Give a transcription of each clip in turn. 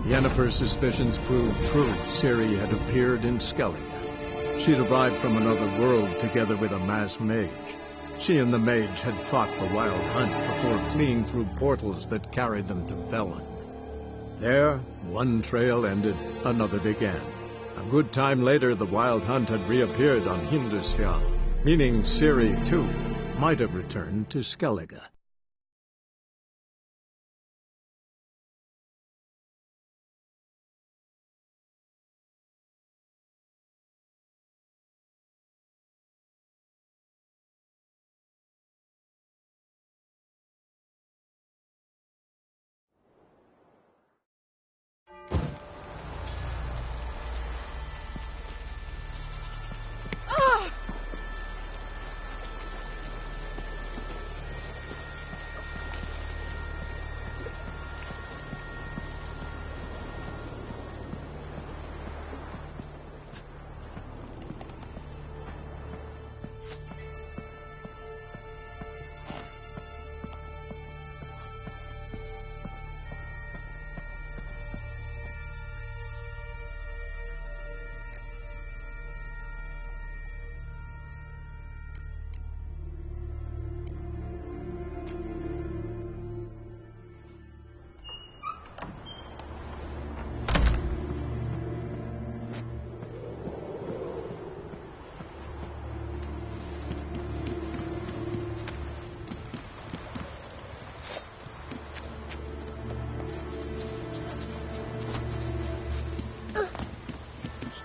Yennefer's suspicions proved true. Ciri had appeared in Skellige. She'd arrived from another world together with a masked mage. She and the mage had fought the Wild Hunt before fleeing through portals that carried them to Velen. There, one trail ended, another began. A good time later, the Wild Hunt had reappeared on Hindisfjall, meaning Ciri, too, might have returned to Skellige.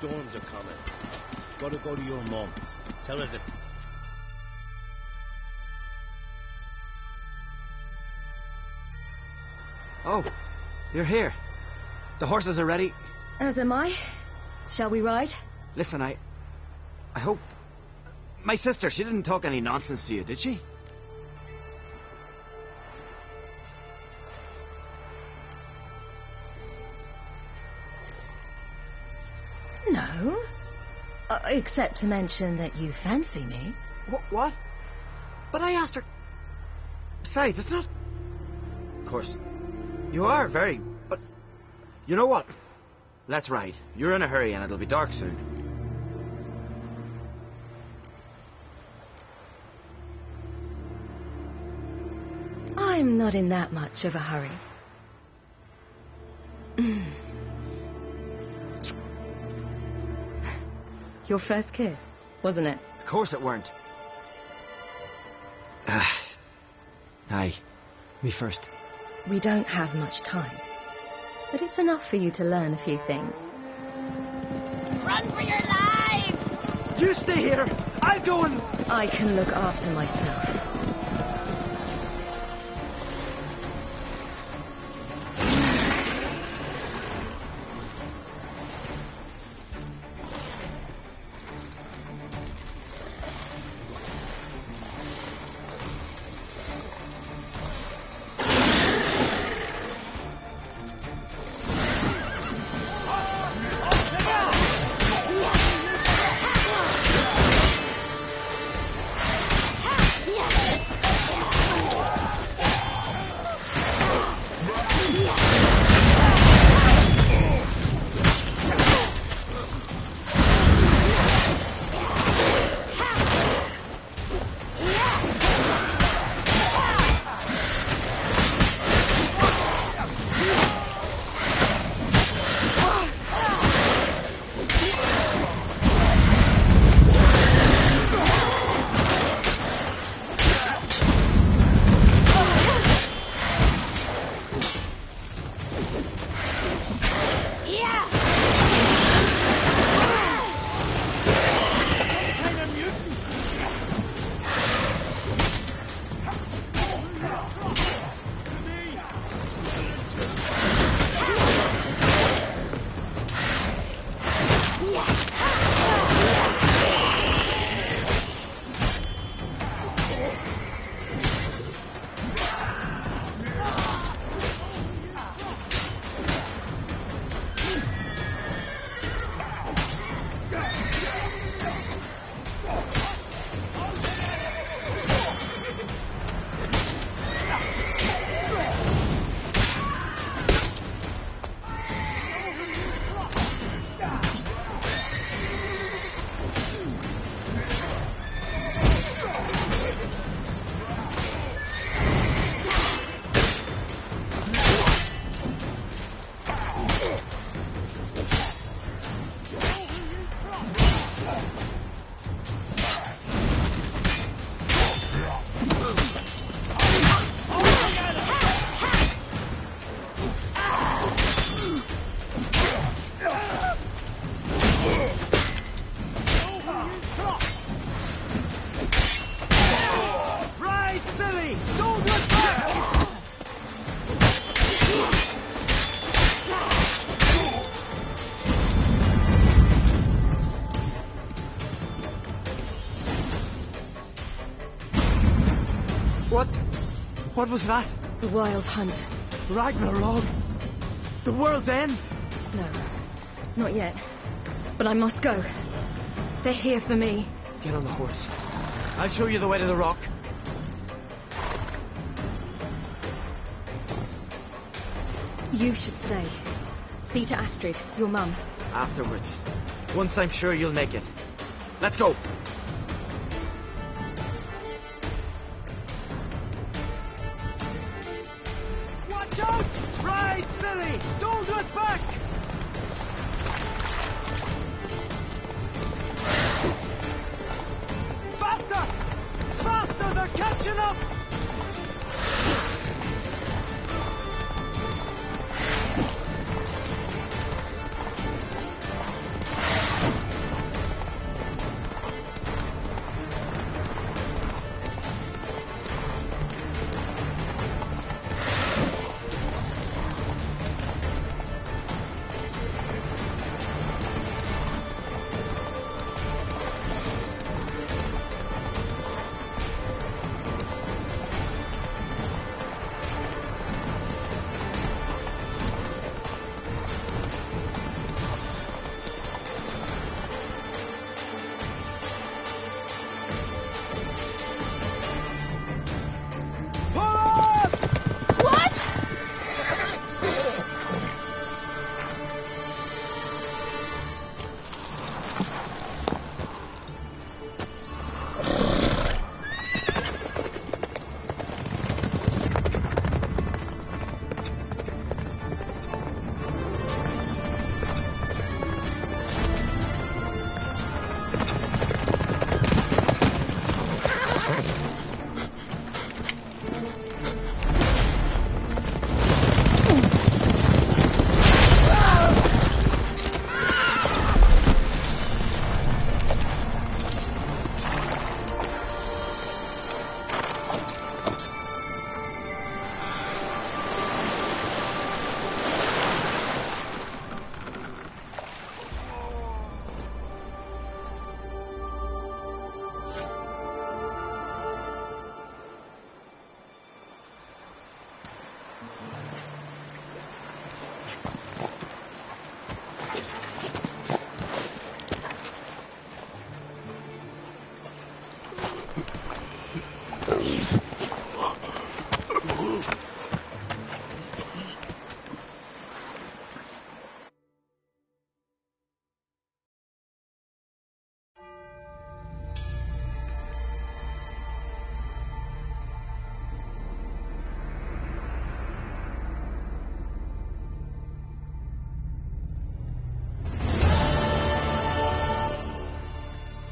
Storms are coming. Gotta go to your mum. Tell her that... Oh, you're here. The horses are ready. As am I. Shall we ride? Listen, I hope... My sister, she didn't talk any nonsense to you, did she? No. Except to mention that you fancy me. What? But I asked her... Besides, it's not... Of course, you are very... But... You know what? Let's ride. You're in a hurry and it'll be dark soon. I'm not in that much of a hurry. Your first kiss, wasn't it? Of course it weren't. Aye. Me first. We don't have much time. But it's enough for you to learn a few things. Run for your lives! You stay here! I'll go and... I can look after myself. Yeah! What was that? The Wild Hunt. Ragnarok? The world's end? No, not yet. But I must go. They're here for me. Get on the horse. I'll show you the way to the rock. You should stay. See to Astrid, your mum. Afterwards. Once I'm sure you'll make it. Let's go. Watch out! Ride, silly! Don't look back! Faster! Faster! They're catching up!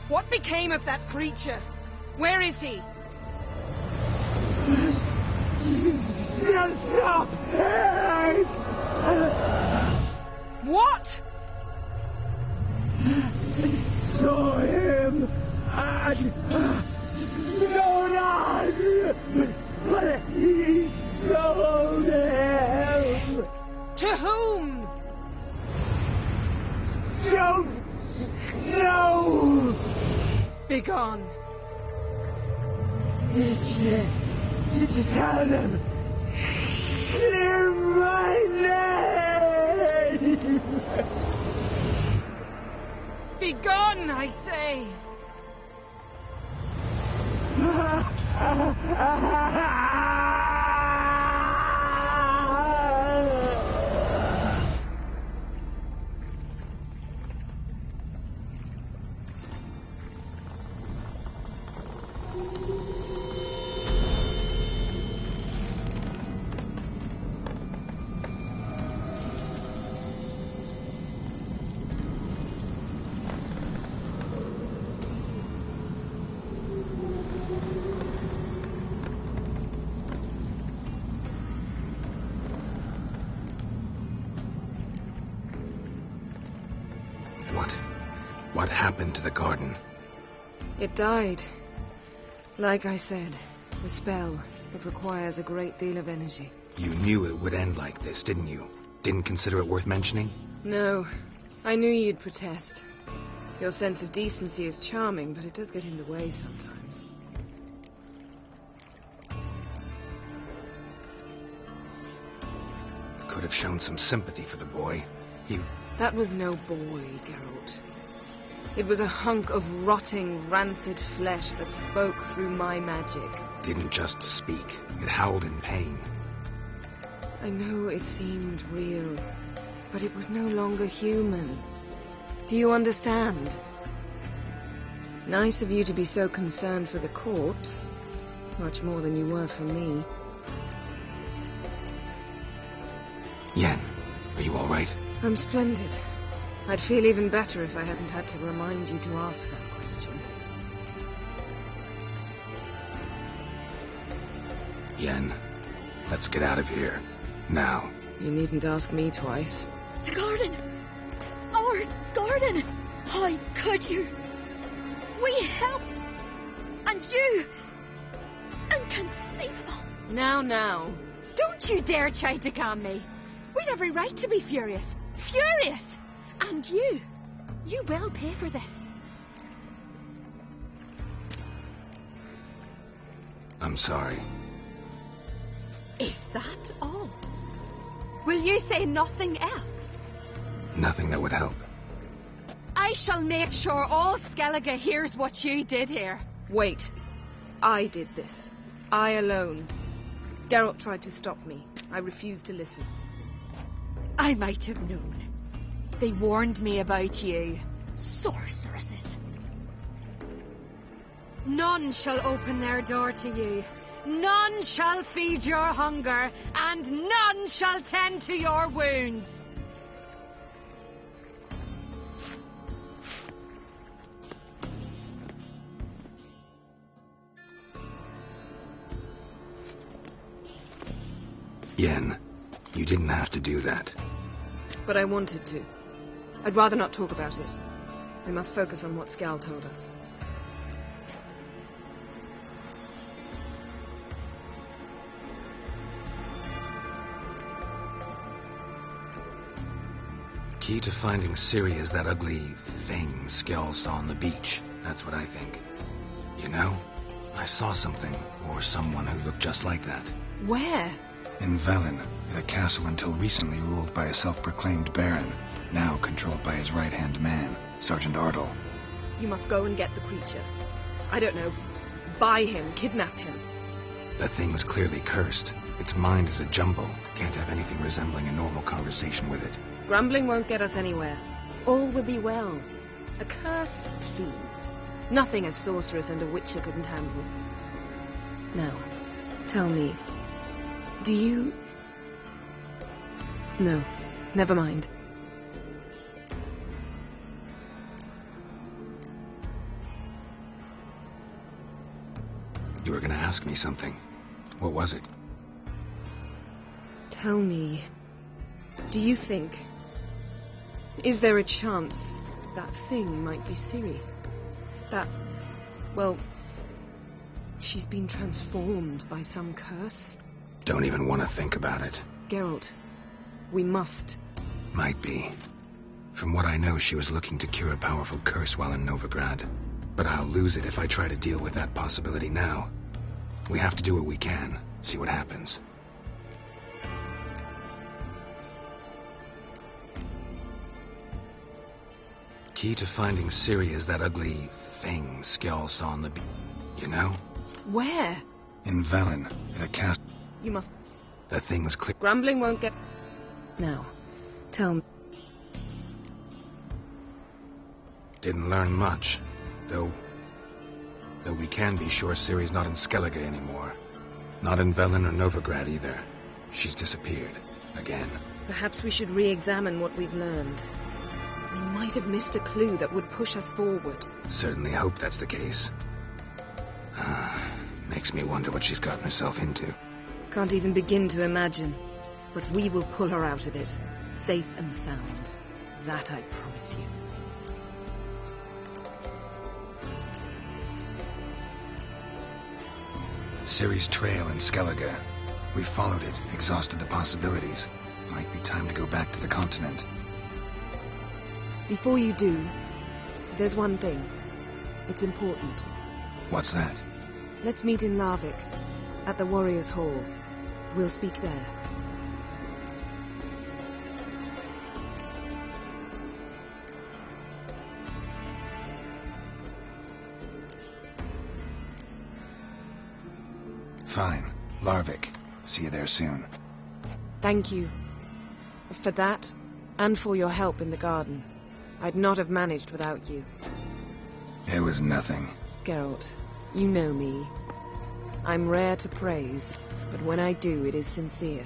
What became of that creature? Where is he? What? Saw him and showed us, but he sold him. To whom? Don't know. Begone. Tell them. Clear my name. Begone, I say. What happened to the garden? It died. Like I said, the spell, it requires a great deal of energy. You knew it would end like this, didn't you? Didn't consider it worth mentioning? No, I knew you'd protest. Your sense of decency is charming, but it does get in the way sometimes. have shown some sympathy for the boy. That was no boy, Geralt. It was a hunk of rotting, rancid flesh that spoke through my magic. Didn't just speak. It howled in pain. I know it seemed real, but it was no longer human. Do you understand? Nice of you to be so concerned for the corpse. Much more than you were for me. Yen, are you all right? I'm splendid. I'd feel even better if I hadn't had to remind you to ask that question. Yen, let's get out of here. Now. You needn't ask me twice. The garden! Our garden! How could you? We helped! And you! Inconceivable! Now. Don't you dare try to calm me. We'd every right to be furious. Furious! And you will pay for this. I'm sorry. Is that all? Will you say nothing else? Nothing that would help. I shall make sure all Skellige hears what you did here. Wait. I did this. I alone. Geralt tried to stop me. I refused to listen. I might have known. They warned me about you. Sorceresses. None shall open their door to you. None shall feed your hunger, and none shall tend to your wounds. Yen, you didn't have to do that. But I wanted to. I'd rather not talk about it. We must focus on what Skal told us. Key to finding Ciri is that ugly thing Skell saw on the beach. That's what I think. You know, I saw something, or someone who looked just like that. Where? In Velen, in a castle until recently ruled by a self-proclaimed baron, now controlled by his right-hand man, Sergeant Ardle. You must go and get the creature. I don't know. Buy him, kidnap him. The thing's clearly cursed. Its mind is a jumble. Can't have anything resembling a normal conversation with it. Grumbling won't get us anywhere. All will be well. A curse, please. Nothing a sorceress and a witcher couldn't handle. Now, tell me, do you... No, never mind. You were going to ask me something. What was it? Tell me, do you think... Is there a chance that thing might be Ciri? That, well, she's been transformed by some curse? Don't even want to think about it. Geralt, we must. Might be. From what I know, she was looking to cure a powerful curse while in Novigrad. But I'll lose it if I try to deal with that possibility now. We have to do what we can, see what happens. Key to finding Ciri is that ugly thing Skell saw on the beach. You know? Where? In Velen, in a castle. You must... The thing's clear. Grumbling won't get... Now, tell me... Didn't learn much, though we can be sure Ciri's not in Skellige anymore. Not in Velen or Novigrad either. She's disappeared. Again. Perhaps we should re-examine what we've learned. We might have missed a clue that would push us forward. Certainly hope that's the case. Makes me wonder what she's gotten herself into. Can't even begin to imagine. But we will pull her out of it. Safe and sound. That I promise you. Ciri's trail in Skellige. We've followed it, exhausted the possibilities. Might be time to go back to the continent. Before you do, there's one thing. It's important. What's that? Let's meet in Larvik, at the Warriors' Hall. We'll speak there. Fine. Larvik. See you there soon. Thank you. For that, and for your help in the garden. I'd not have managed without you. It was nothing. Geralt, you know me. I'm rare to praise, but when I do, it is sincere.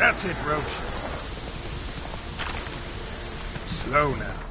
That's it, Roach. Slow now.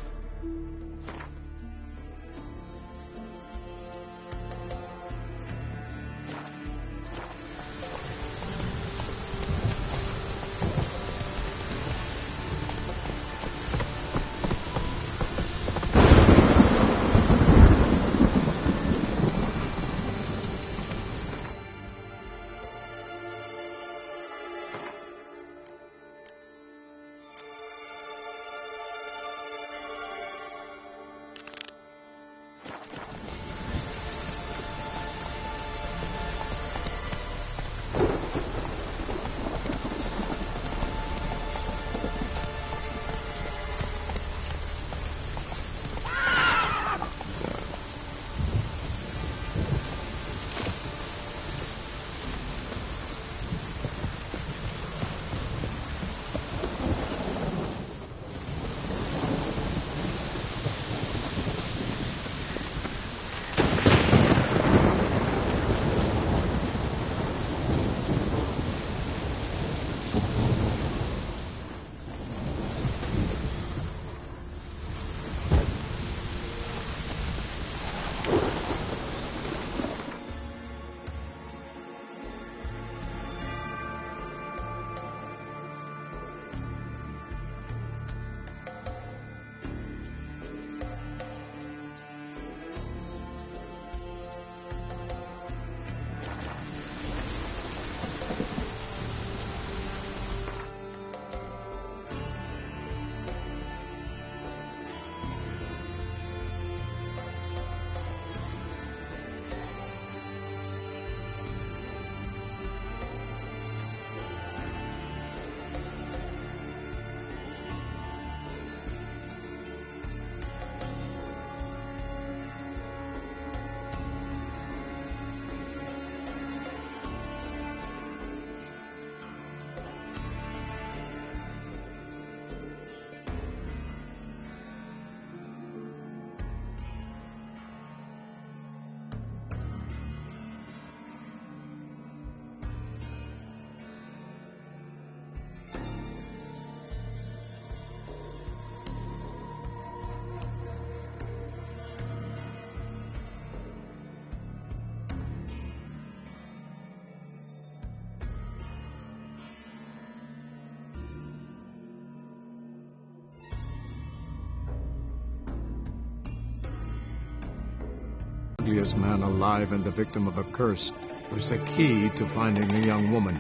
ugliest man alive and the victim of a curse was the key to finding a young woman.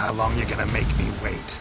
How long you gonna make me wait?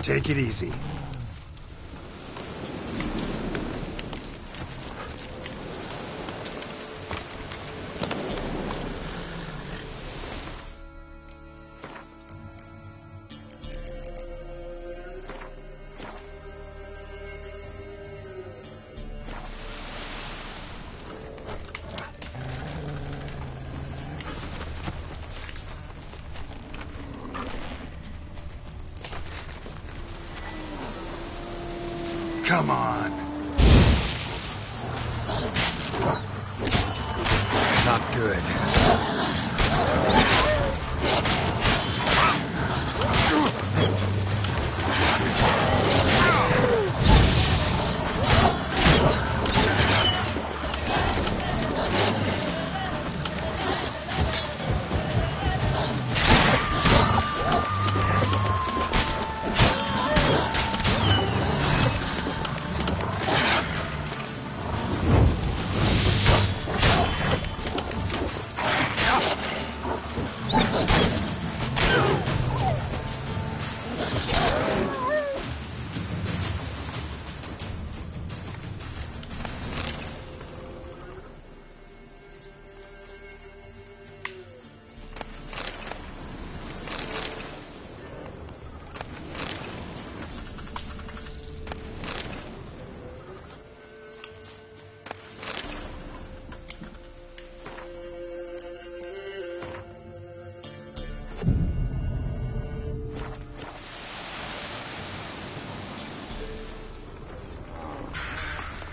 Take it easy. Come on. Not good.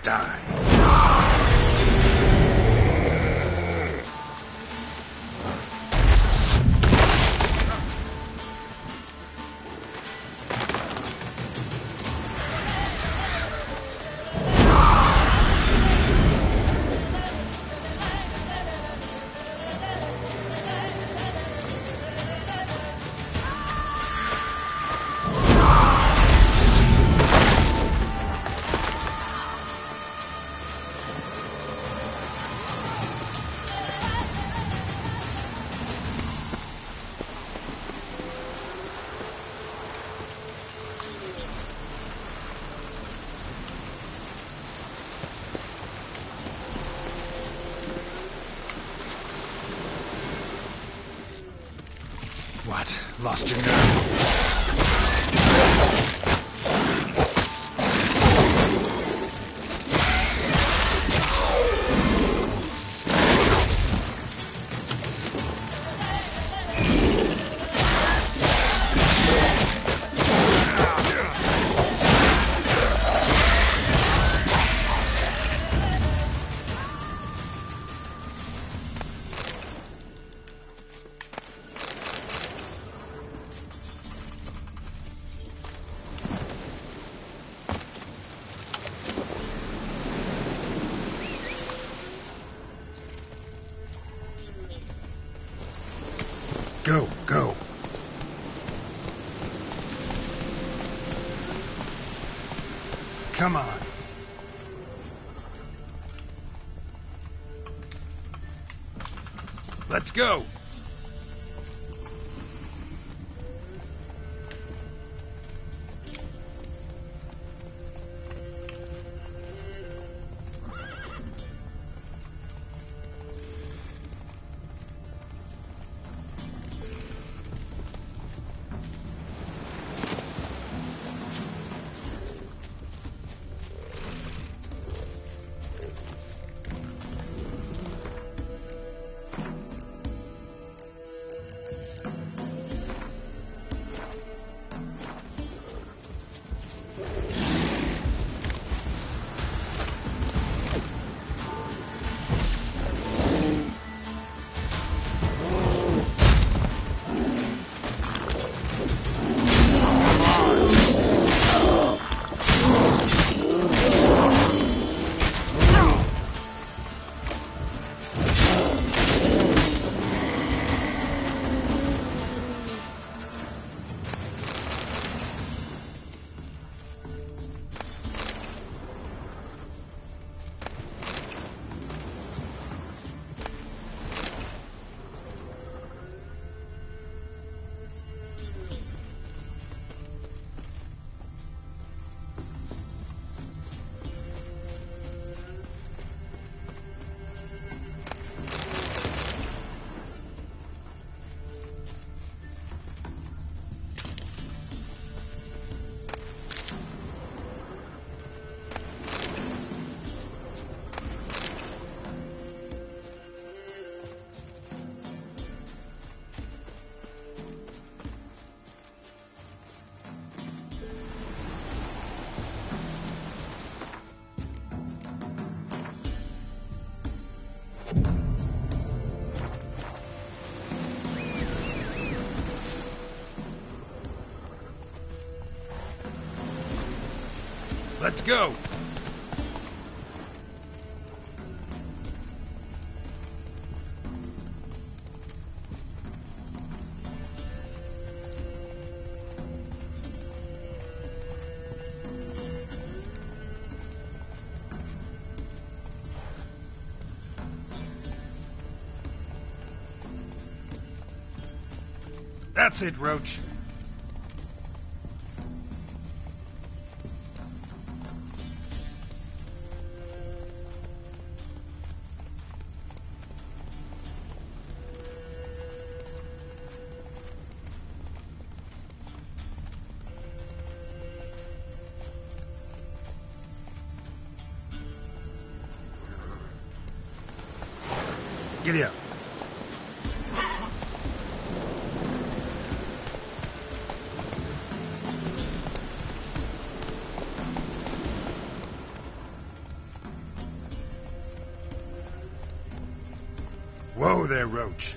die. What? Lost your nerve? Go. Come on. Let's go. Let's go. That's it, Roach. Giddy up. Whoa there, Roach.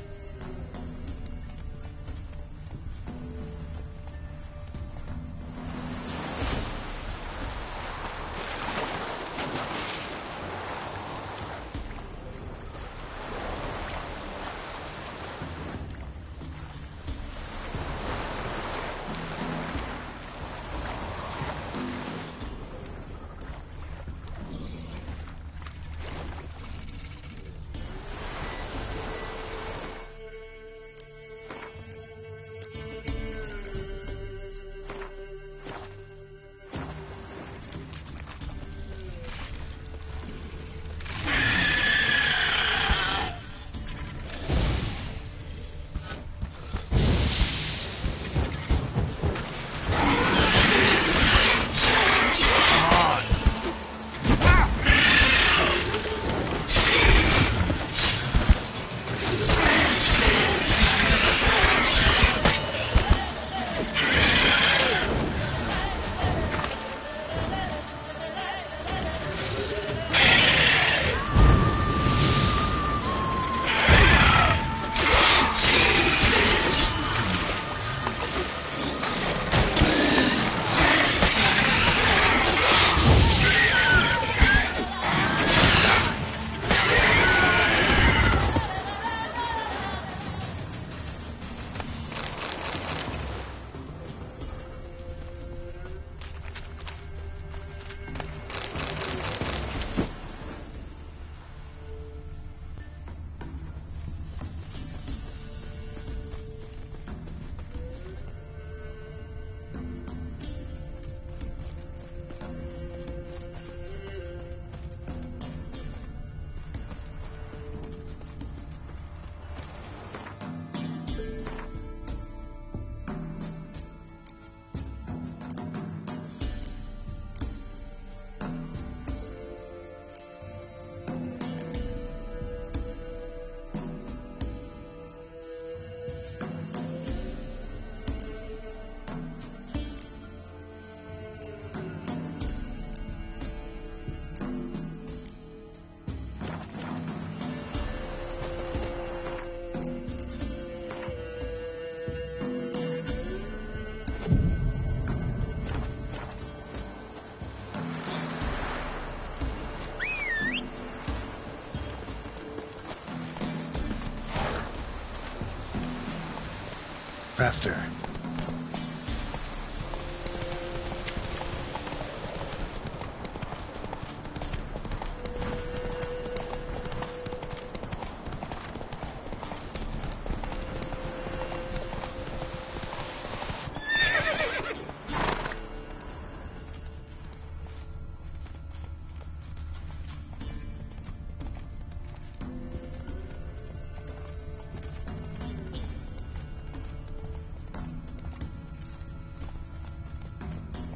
Faster.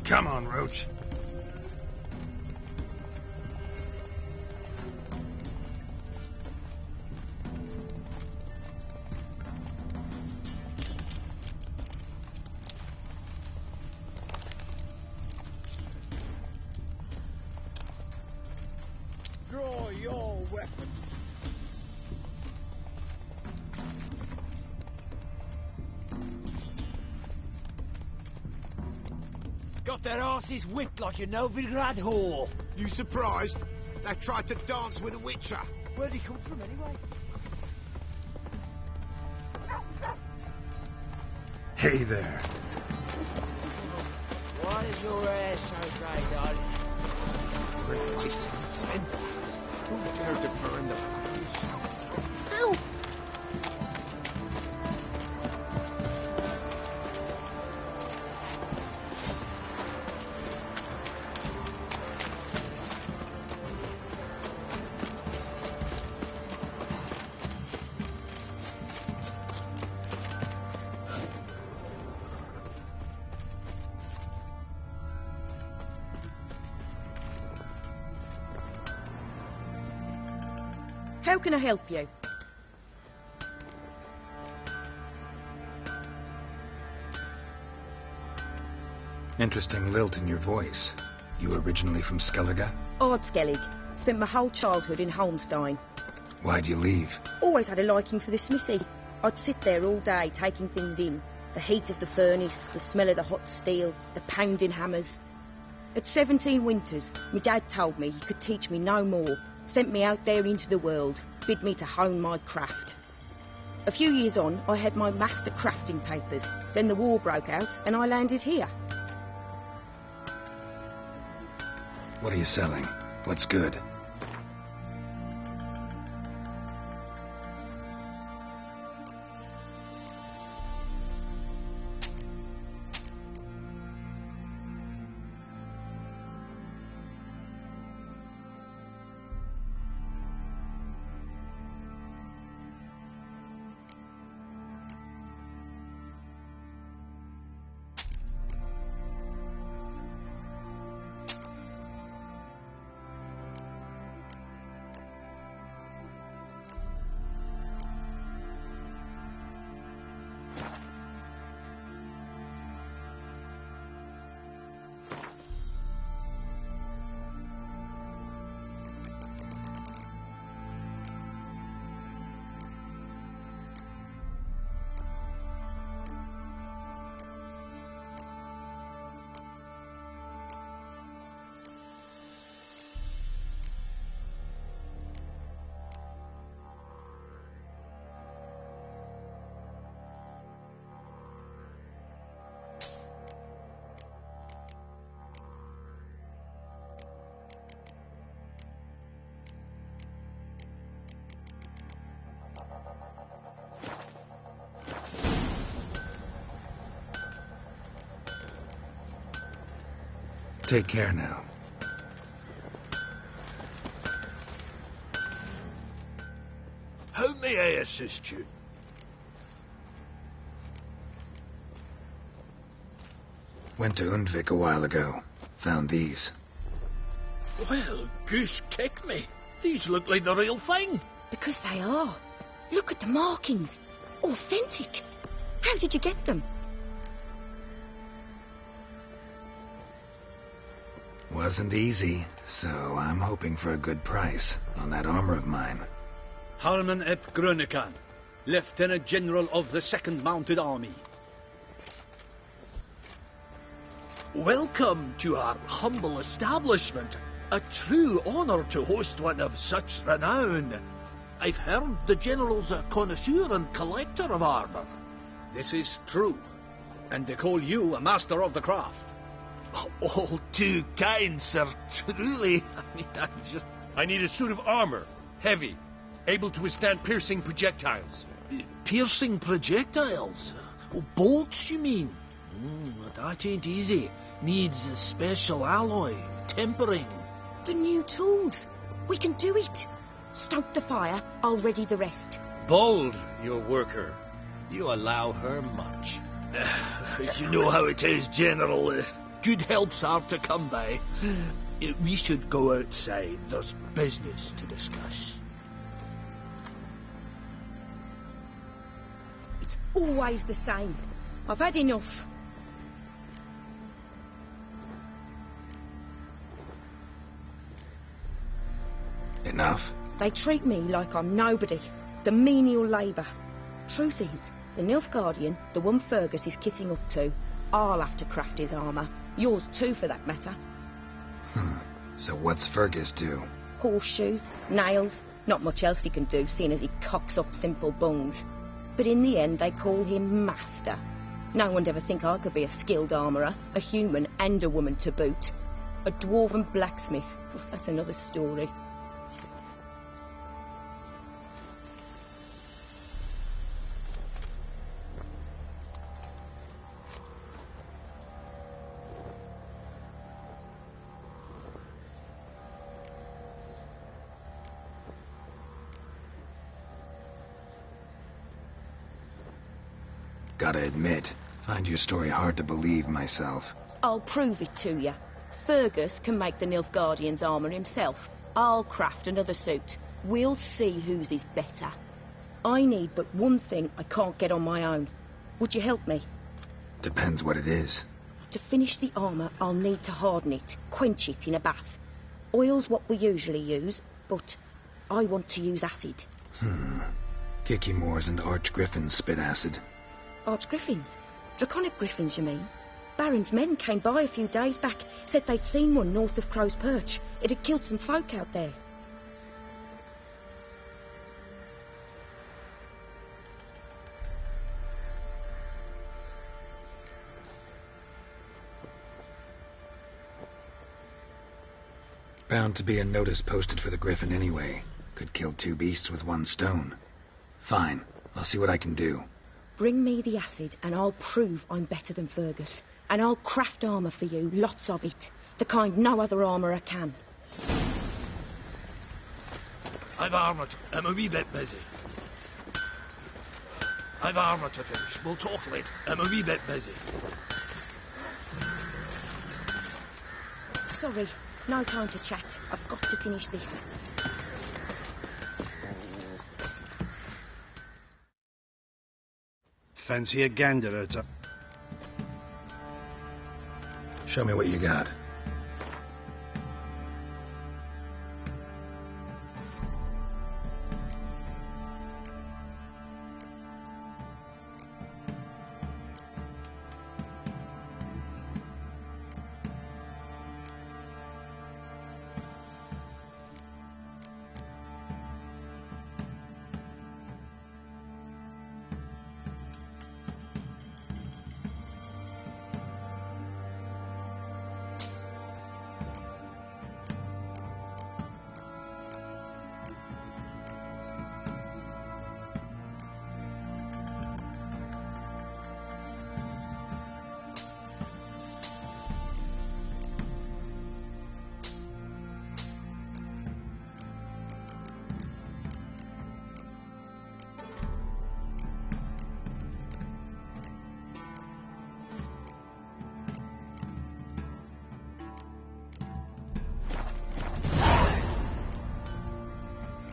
Come on, Roach. Draw your weapon. Got their asses whipped like a Novigrad whore. You surprised? They tried to dance with a witcher. Where'd he come from anyway? Hey there. Why is your hair so grey, darling? Great place, man. Who dared to burn the place? Ow! How can I help you? Interesting lilt in your voice. You originally from Skellige? Ardskellig. Spent my whole childhood in Holmstein. Why'd you leave? Always had a liking for the smithy. I'd sit there all day taking things in. The heat of the furnace, the smell of the hot steel, the pounding hammers. At 17 winters, my dad told me he could teach me no more, sent me out there into the world, bid me to hone my craft. A few years on, I had my master crafting papers. Then the war broke out and I landed here. What are you selling? What's good? Take care now. How may I assist you? Went to Undvik a while ago. Found these. Well, goose kick me. These look like the real thing. Because they are. Look at the markings. Authentic. How did you get them? Wasn't easy, so I'm hoping for a good price on that armor of mine. Harman ep Grönekan, Lieutenant General of the 2nd Mounted Army. Welcome to our humble establishment. A true honour to host one of such renown. I've heard the General's a connoisseur and collector of armour. This is true, and they call you a master of the craft. All too kind, sir. Truly. I need a suit of armor, heavy, able to withstand piercing projectiles. Piercing projectiles? Oh, bolts, you mean? That ain't easy. Needs a special alloy, tempering. The new tools. We can do it. Stoke the fire, I'll ready the rest. Bold, your worker. You allow her much. You know how it is, General. Good help's hard to come by. We should go outside. There's business to discuss. It's always the same. I've had enough. Enough? They treat me like I'm nobody. The menial labour. Truth is, the Nilfgaardian, the one Fergus is kissing up to, I'll have to craft his armour. Yours too, for that matter. So what's Fergus do? Horseshoes, nails, not much else he can do, seeing as he cocks up simple bungs. But in the end, they call him Master. No one'd ever think I could be a skilled armourer, a human and a woman to boot. A dwarven blacksmith, that's another story. Gotta admit, find your story hard to believe myself. I'll prove it to you. Fergus can make the Nilfgaardian's armour himself. I'll craft another suit. We'll see whose is better. I need but one thing I can't get on my own. Would you help me? Depends what it is. To finish the armour, I'll need to harden it, quench it in a bath. Oil's what we usually use, but I want to use acid. Kikimores and arch-griffins spit acid. Arch-griffins? Draconic griffins, you mean? Baron's men came by a few days back, said they'd seen one north of Crow's Perch. It had killed some folk out there. Bound to be a notice posted for the griffin anyway. Could kill two beasts with one stone. Fine, I'll see what I can do. Bring me the acid and I'll prove I'm better than Fergus. And I'll craft armour for you, lots of it. The kind no other armourer can. I've armour to... I'm a wee bit busy. I've armour to finish. We'll talk later. I'm a wee bit busy. Sorry, no time to chat. I've got to finish this. Fancy a gander at a... Show me what you got.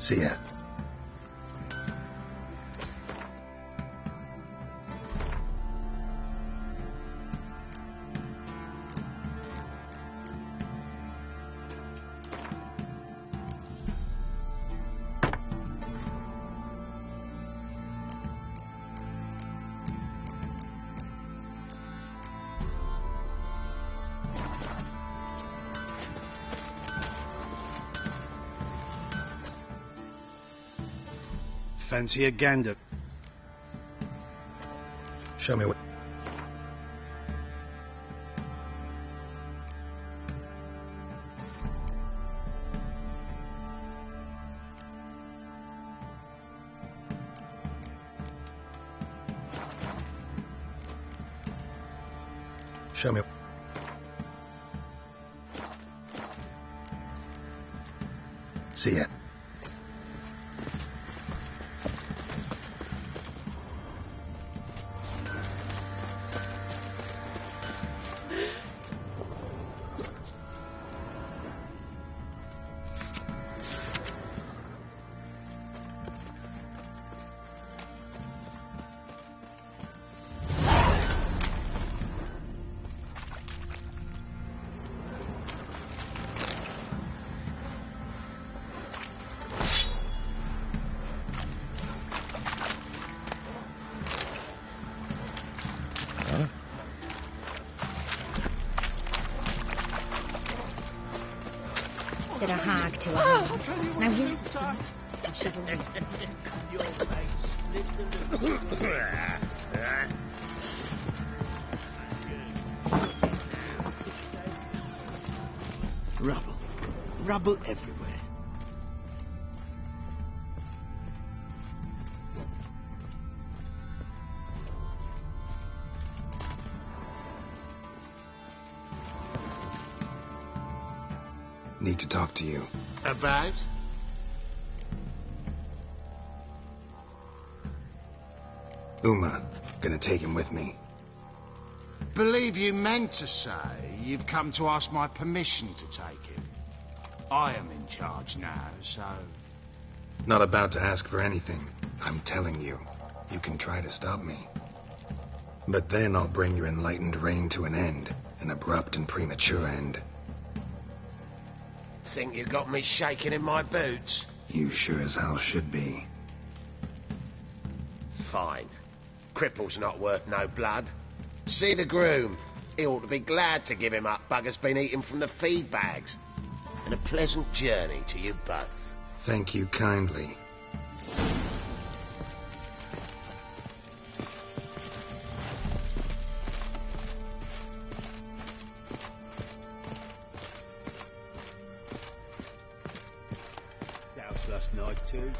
See ya. Fancy a gander. Show me what... Show me... See ya. Said a hag to a hag. Now here's the start. Rubble. Rubble everywhere. Need to talk to you. About? Uma. Gonna take him with me. Believe you meant to say you've come to ask my permission to take him. I am in charge now, so... Not about to ask for anything. I'm telling you. You can try to stop me. But then I'll bring your enlightened reign to an end. An abrupt and premature end. Think you got me shaking in my boots? You sure as hell should be. fine. Cripple's not worth no blood. See the groom. He ought to be glad to give him up. Bugger's been eating from the feed bags. And a pleasant journey to you both. Thank you kindly. That was last night too.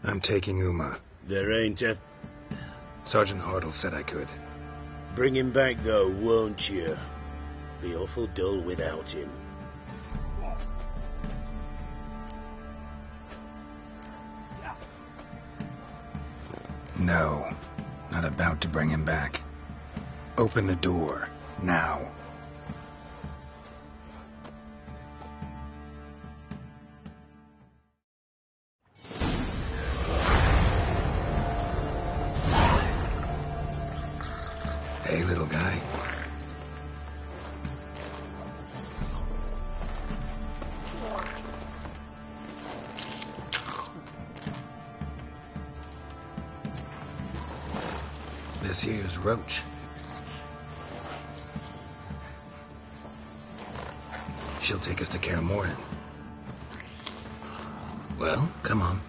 I'm taking Uma. There ain't a... Sergeant Hartle said I could. Bring him back, though, won't you? Be awful dull without him. No, not about to bring him back. Open the door, now. Hey, little guy. This here's Roach. She'll take us to Kaer Morhen. Well, come on.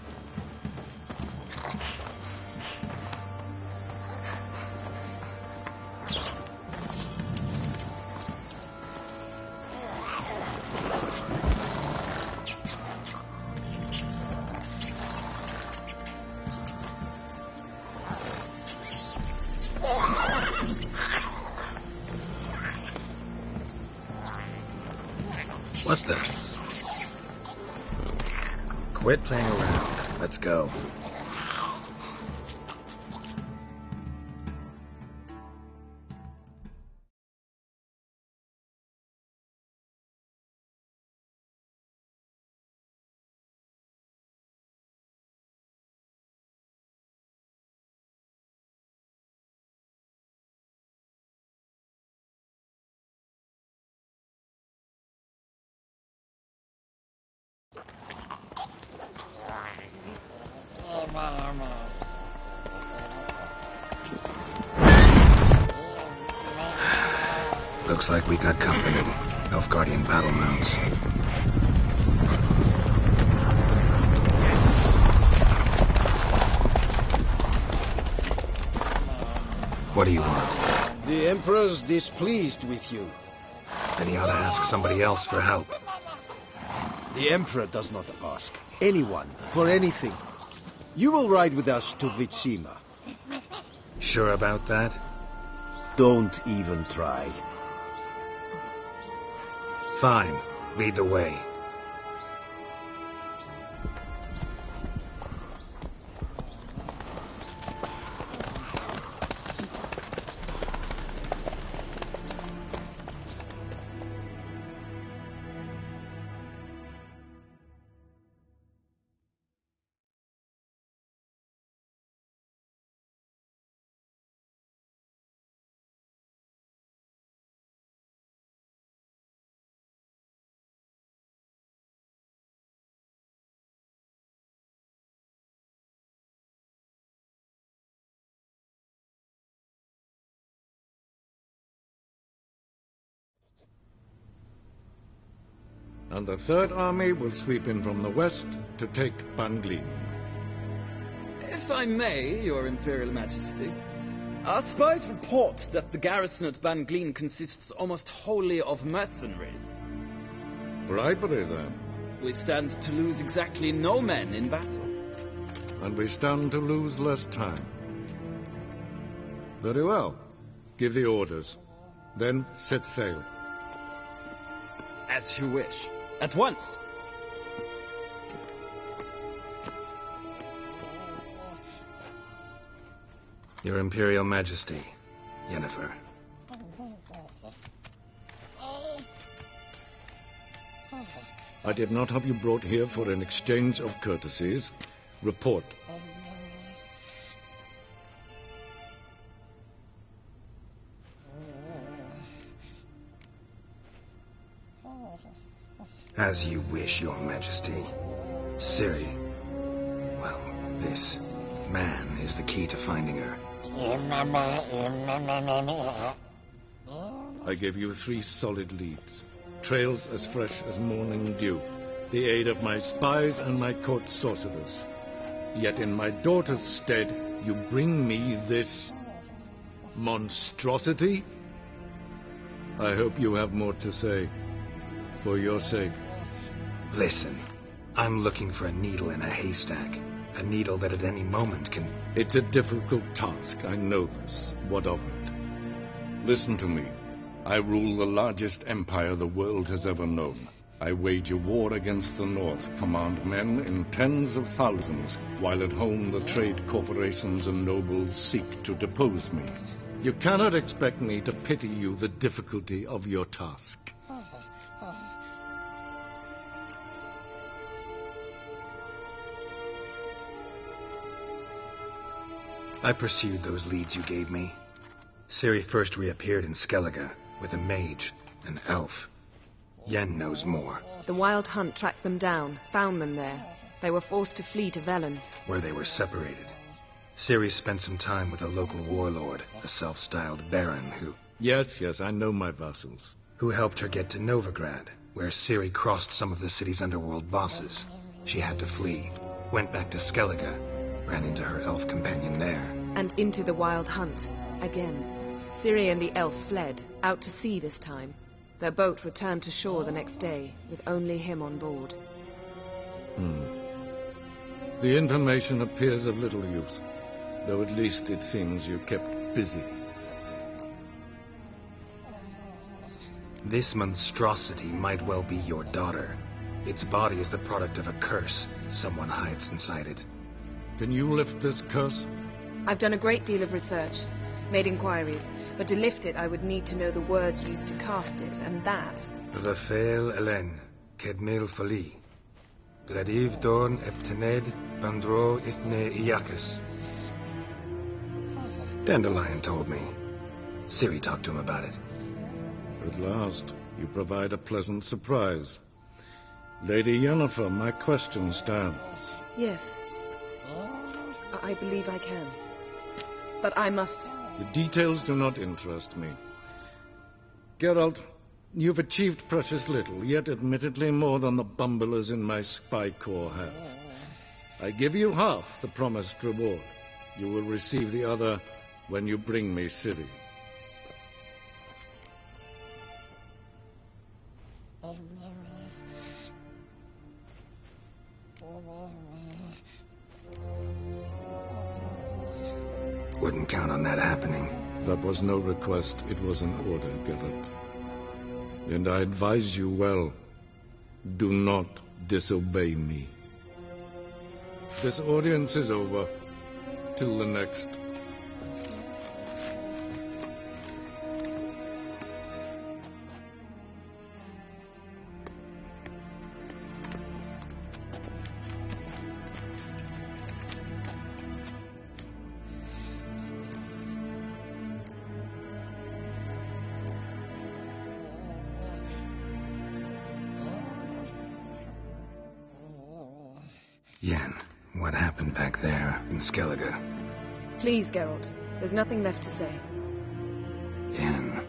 What the? Quit playing around. Let's go. Looks like we got company. Elfguardian battle mounts. What do you want? The Emperor's displeased with you. Then he ought to ask somebody else for help. The Emperor does not ask anyone for anything. You will ride with us to Vitsima. Sure about that? Don't even try. Fine. Lead the way. And the Third Army will sweep in from the west to take Banglin. If I may, Your Imperial Majesty, our spies report that the garrison at Banglin consists almost wholly of mercenaries. Bribery, then. We stand to lose exactly no men in battle. And we stand to lose less time. Very well. Give the orders. Then set sail. As you wish. At once. Your Imperial Majesty, Yennefer. I did not have you brought here for an exchange of courtesies. Report. As you wish, Your Majesty. Ciri, well, this man is the key to finding her. I gave you 3 solid leads. Trails as fresh as morning dew. The aid of my spies and my court sorcerers. Yet in my daughter's stead, you bring me this monstrosity? I hope you have more to say. For your sake. Listen, I'm looking for a needle in a haystack. A needle that at any moment can... It's a difficult task, I know this. What of it? Listen to me. I rule the largest empire the world has ever known. I wage a war against the North, command men in tens of thousands, while at home the trade corporations and nobles seek to depose me. You cannot expect me to pity you the difficulty of your task. I pursued those leads you gave me. Ciri first reappeared in Skellige with a mage, an elf. Yen knows more. The Wild Hunt tracked them down, found them there. They were forced to flee to Velen, where they were separated. Ciri spent some time with a local warlord, a self-styled baron who... Yes, I know my vassals. Who helped her get to Novigrad, where Ciri crossed some of the city's underworld bosses. She had to flee, went back to Skellige, ran into her elf companion there. And into the Wild Hunt, again. Ciri and the elf fled, out to sea this time. Their boat returned to shore the next day, with only him on board. The information appears of little use, though at least it seems you kept busy. This monstrosity might well be your daughter. Its body is the product of a curse someone hides inside it. Can you lift this curse? I've done a great deal of research, made inquiries, but to lift it I would need to know the words used to cast it, and that... Raphael Elen, Kedmil Fali. Dradiv Dorn Eptened Bandro Ithne Iacus. Dandelion told me. Ciri talked to him about it. At last, you provide a pleasant surprise. Lady Yennefer, my question stands. Yes. I believe I can. But I must... The details do not interest me. Geralt, you've achieved precious little, yet admittedly more than the bumblers in my spy corps have. I give you half the promised reward. You will receive the other when you bring me Ciri. Wouldn't count on that happening. That was no request, it was an order, Geralt. And I advise you well, do not disobey me. This audience is over. Till the next. Yen, what happened back there in Skellige? Please, Geralt. There's nothing left to say. Yen.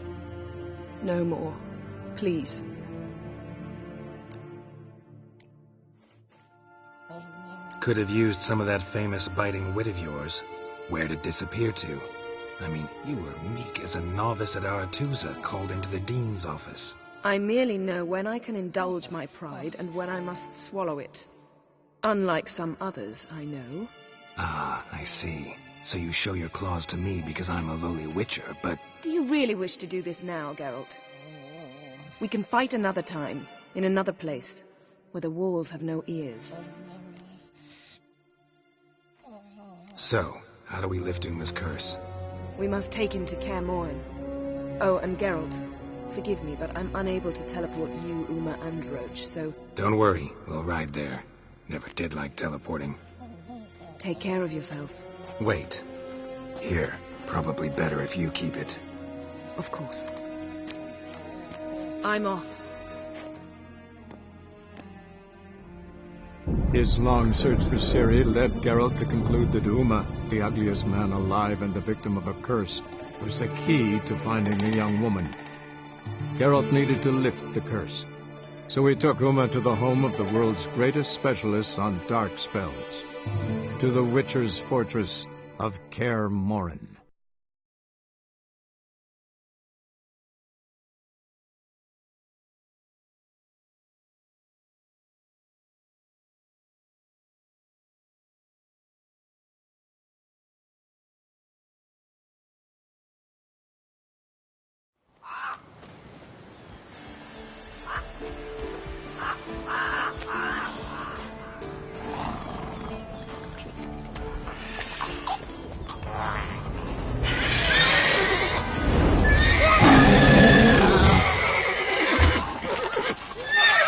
No more. Please. Could have used some of that famous biting wit of yours. Where'd it disappear to? I mean, you were meek as a novice at Aretusa called into the Dean's office. I merely know when I can indulge my pride and when I must swallow it. Unlike some others, I know. Ah, I see. So you show your claws to me because I'm a lowly witcher, but... Do you really wish to do this now, Geralt? We can fight another time, in another place, where the walls have no ears. So, How do we lift Uma's curse? We must take him to Kaer Morhen. Oh, and Geralt, forgive me, but I'm unable to teleport you, Uma, and Roach, so... Don't worry, we'll ride there. Never did like teleporting. Take care of yourself. Wait. Here, probably better if you keep it. Of course. I'm off. His long search for Ciri led Geralt to conclude that Uma, the ugliest man alive and the victim of a curse, was the key to finding the young woman. Geralt needed to lift the curse, so he took Uma to the home of the world's greatest specialists on dark spells, to the Witcher's fortress of Kaer Morhen.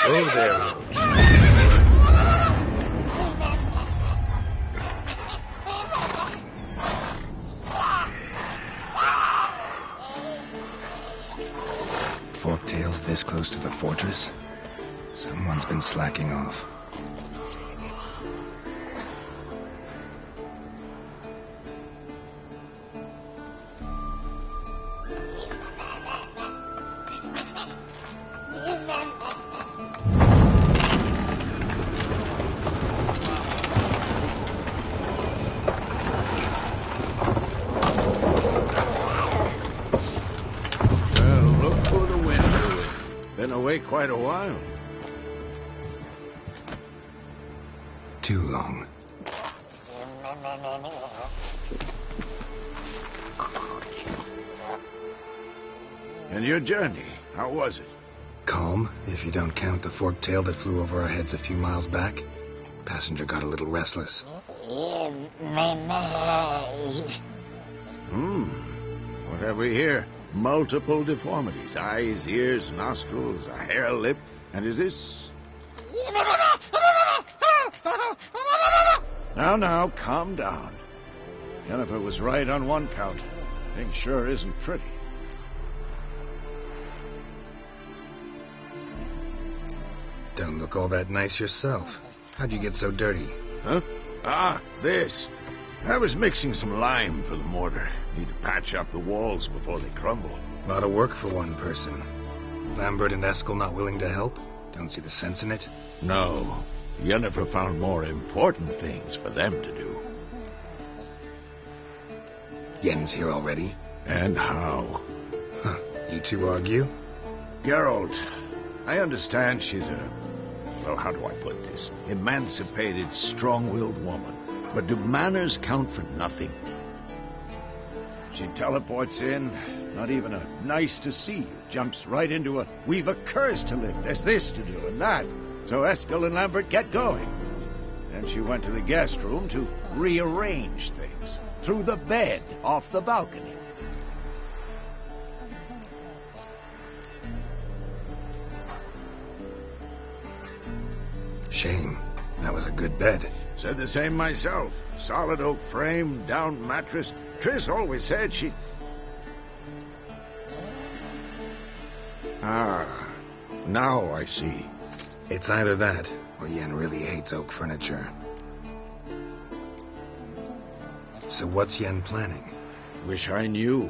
Oh, there. Forktail's this close to the fortress? Someone's been slacking off. Quite a while. Too long. And your journey, how was it? Calm, if you don't count the forktail that flew over our heads a few miles back. Passenger got a little restless. What have we here? Multiple deformities. Eyes, ears, nostrils, a hair lip. And is this... Now, calm down. Jennifer was right on one count. Thing sure isn't pretty. Don't look all that nice yourself. How'd you get so dirty? Huh? Ah, this. I was mixing some lime for the mortar. Need to patch up the walls before they crumble. A lot of work for one person. Lambert and Eskel not willing to help? Don't see the sense in it? No. Yennefer found more important things for them to do. Yen's here already? And how? Huh. You two argue? Geralt, I understand she's a... well, how do I put this? Emancipated, strong-willed woman. But do manners count for nothing? She teleports in, not even a nice to see you. Jumps right into a, we've a curse to lift, there's this to do and that. So Eskel and Lambert get going. Then she went to the guest room to rearrange things. Threw the bed off the balcony. Shame. That was a good bed. Said the same myself. Solid oak frame, down mattress. Triss always said she... Ah, now I see. It's either that, or Yen really hates oak furniture. So what's Yen planning? Wish I knew.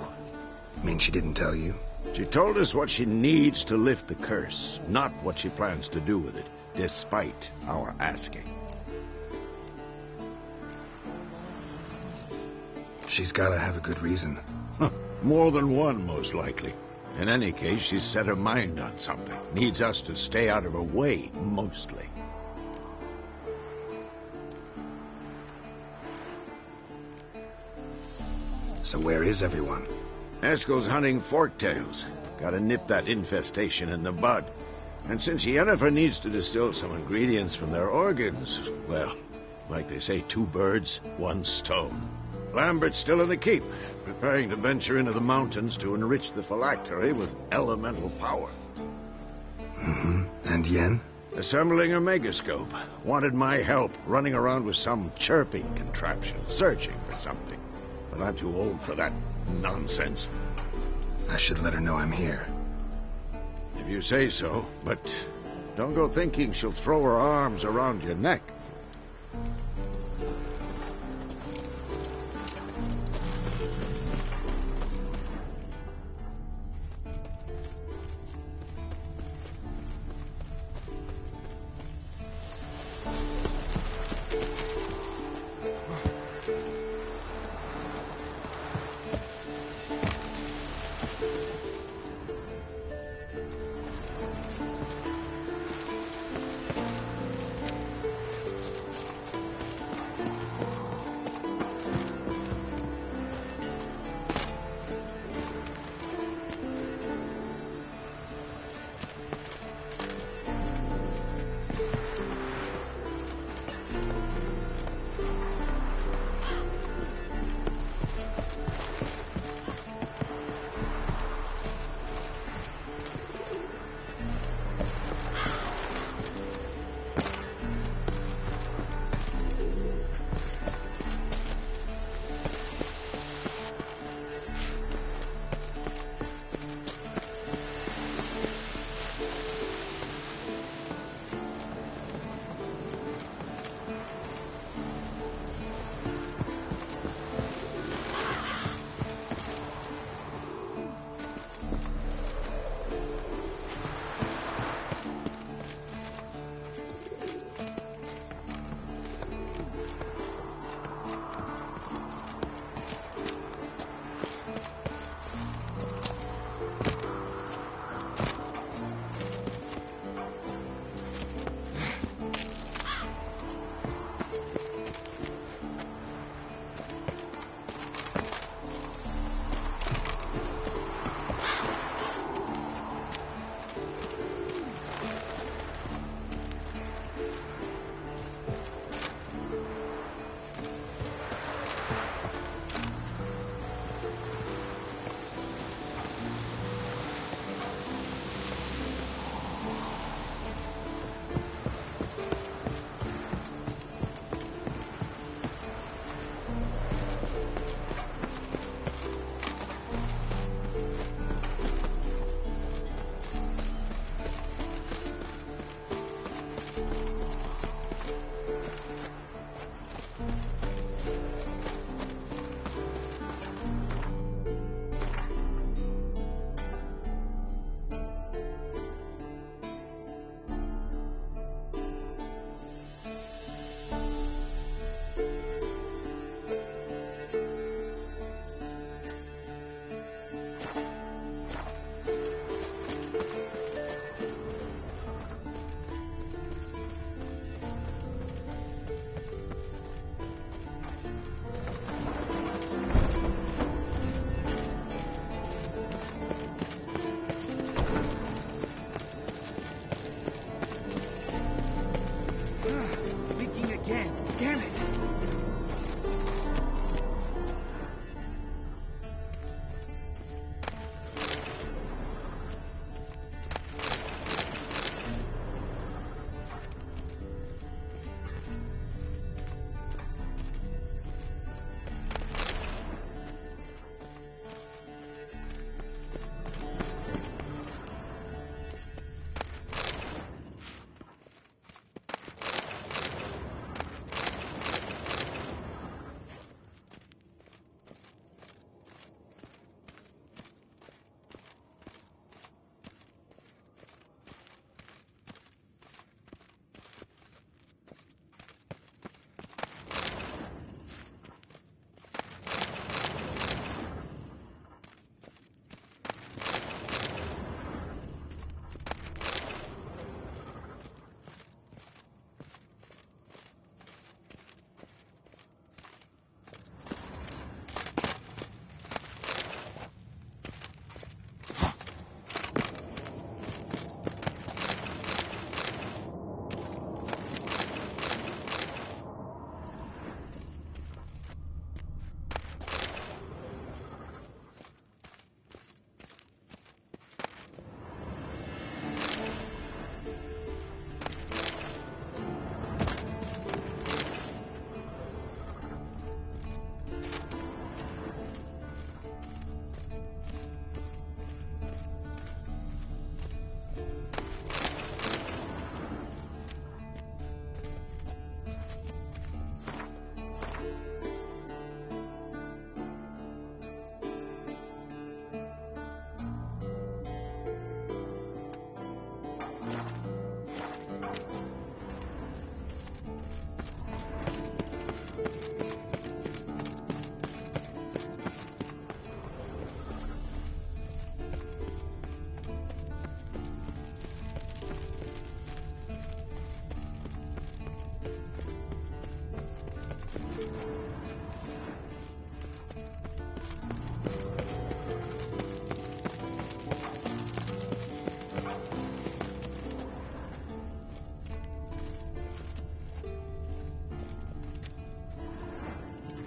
Mean she didn't tell you? She told us what she needs to lift the curse, not what she plans to do with it, despite our asking. She's gotta have a good reason. More than one, most likely. In any case, she's set her mind on something. Needs us to stay out of her way, mostly. So where is everyone? Eskel's hunting forktails. Gotta nip that infestation in the bud. And since Yennefer needs to distill some ingredients from their organs, well, like they say, 2 birds, 1 stone. Lambert's still in the keep, preparing to venture into the mountains to enrich the phylactery with elemental power. Mm-hmm. And Yen? Assembling a megascope. Wanted my help running around with some chirping contraption, searching for something. But I'm too old for that nonsense. I should let her know I'm here. If you say so, but don't go thinking she'll throw her arms around your neck.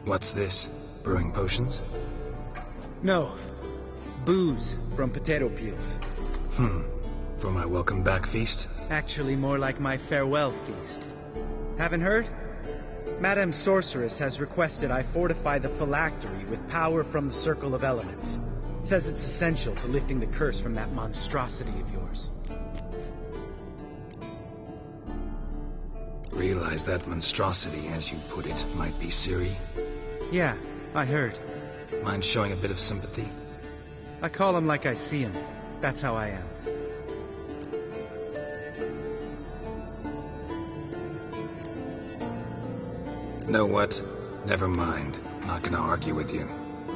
What's this? Brewing potions? No. Booze from potato peels. For my welcome back feast? Actually, more like my farewell feast. Haven't heard? Madame Sorceress has requested I fortify the phylactery with power from the Circle of Elements. Says it's essential to lifting the curse from that monstrosity of yours. Realize that monstrosity, as you put it, might be Ciri? Yeah, I heard. Mind showing a bit of sympathy? I call him like I see him. That's how I am. Know what? Never mind. Not gonna argue with you.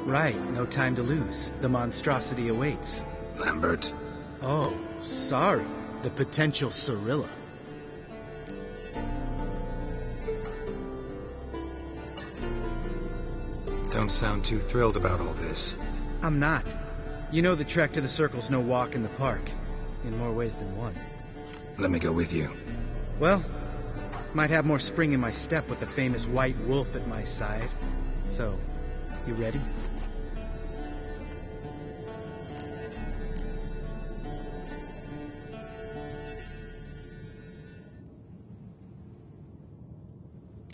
Right, no time to lose. The monstrosity awaits. Lambert. Oh, sorry. The potential Cirilla. Don't sound too thrilled about all this. I'm not. You know the trek to the Circle's no walk in the park. In more ways than one. Let me go with you. Well, might have more spring in my step with the famous white wolf at my side. So, you ready?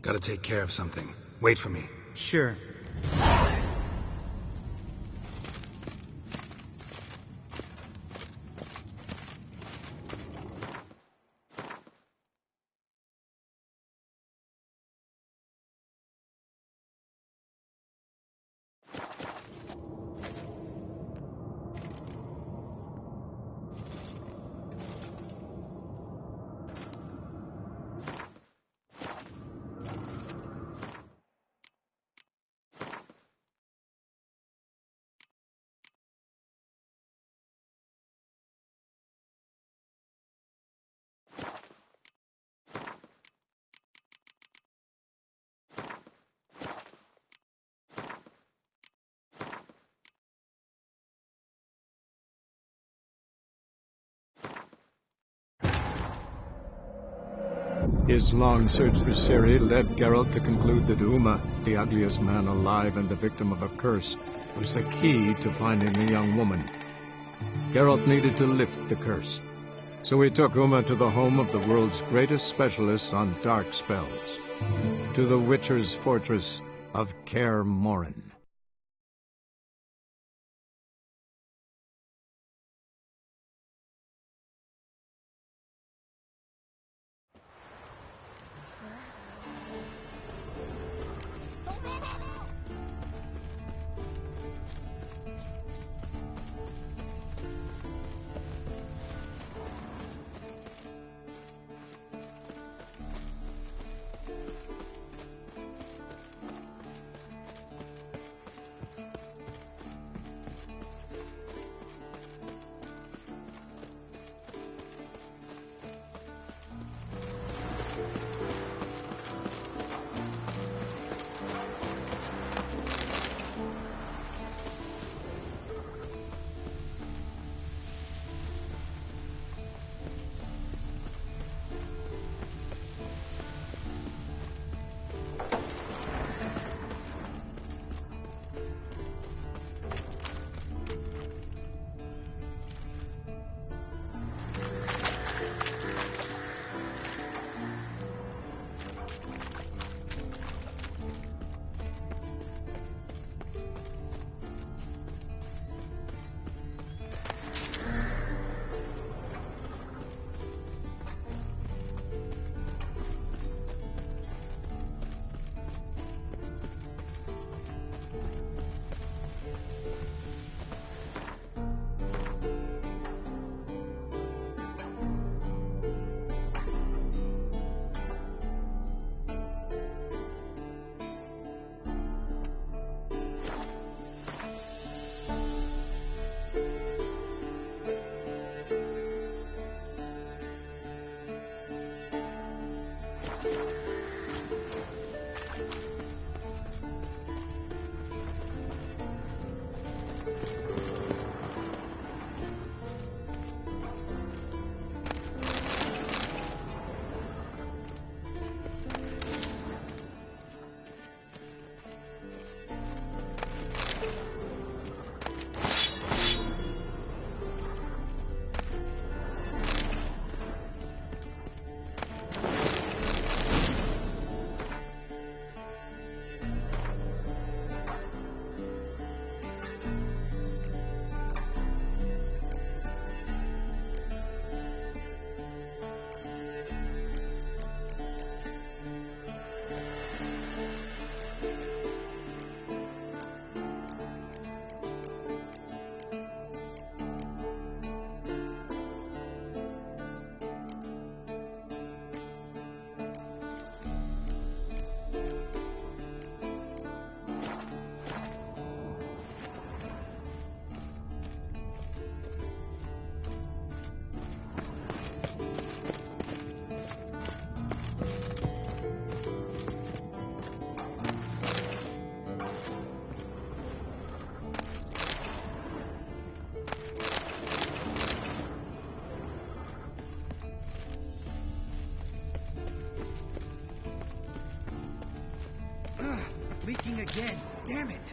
Gotta take care of something. Wait for me. Sure. His long search for Ciri led Geralt to conclude that Uma, the ugliest man alive and the victim of a curse, was the key to finding the young woman. Geralt needed to lift the curse, so he took Uma to the home of the world's greatest specialist on dark spells, to the Witcher's fortress of Kaer Morhen. leaking again. Damn it!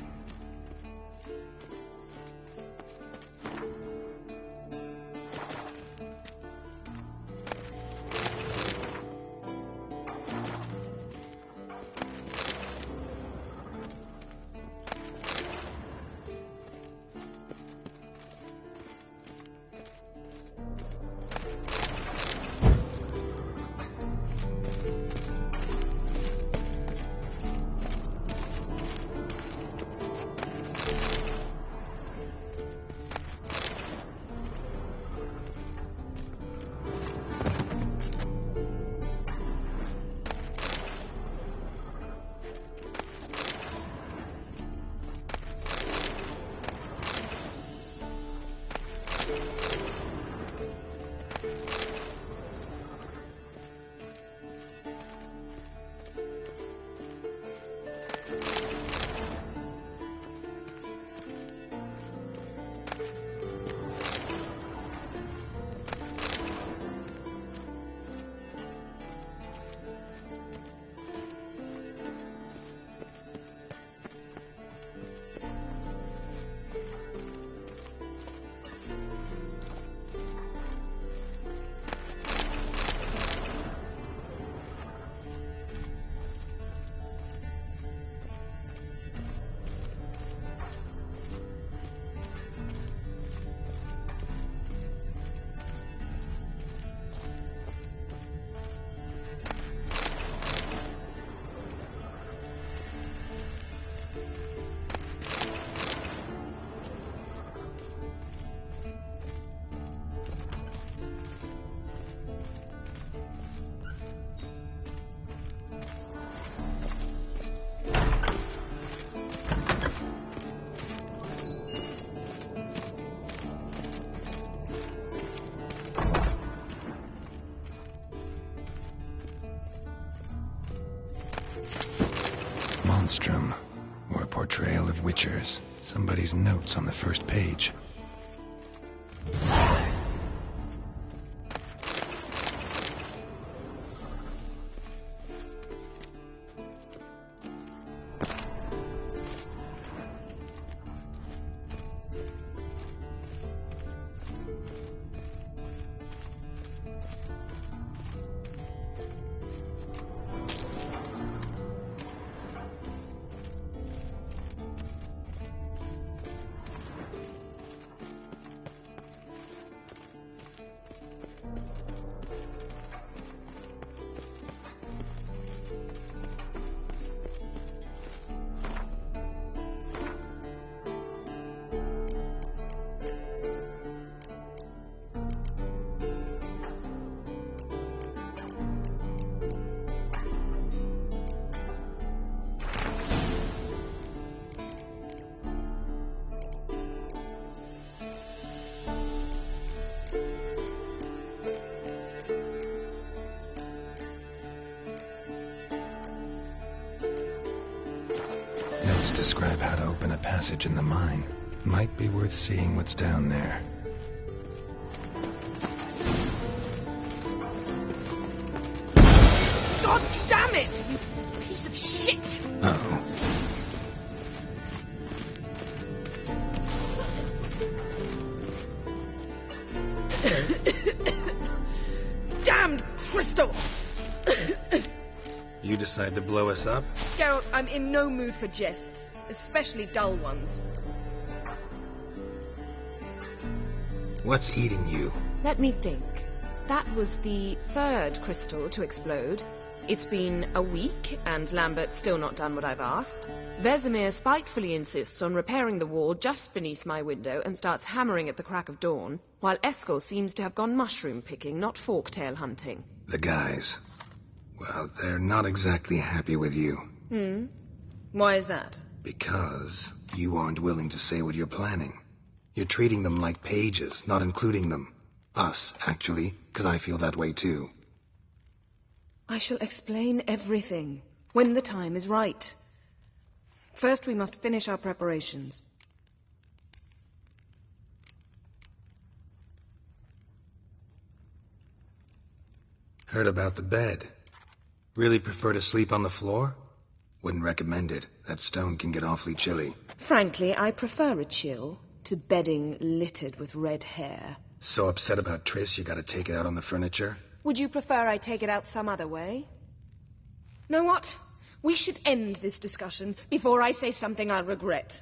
Monstrum, or a portrayal of witchers. Somebody's notes on the first page. Describe how to open a passage in the mine. Might be worth seeing what's down there. God damn it! You piece of shit! Uh-oh. Damned crystal! You decide to blow us up? Geralt, I'm in no mood for jests, especially dull ones. What's eating you? Let me think. That was the third crystal to explode. It's been a week, and Lambert's still not done what I've asked. Vesemir spitefully insists on repairing the wall just beneath my window and starts hammering at the crack of dawn, while Eskel seems to have gone mushroom picking, not forktail hunting. The guys. Well, they're not exactly happy with you. Why is that? Because you aren't willing to say what you're planning. You're treating them like pages, not including them. Us, actually, because I feel that way too. I shall explain everything, when the time is right. First, we must finish our preparations. Heard about the bed. Really prefer to sleep on the floor? Wouldn't recommend it. That stone can get awfully chilly. Frankly, I prefer a chill to bedding littered with red hair. So upset about Triss, you gotta take it out on the furniture? Would you prefer I take it out some other way? Know what? We should end this discussion before I say something I'll regret.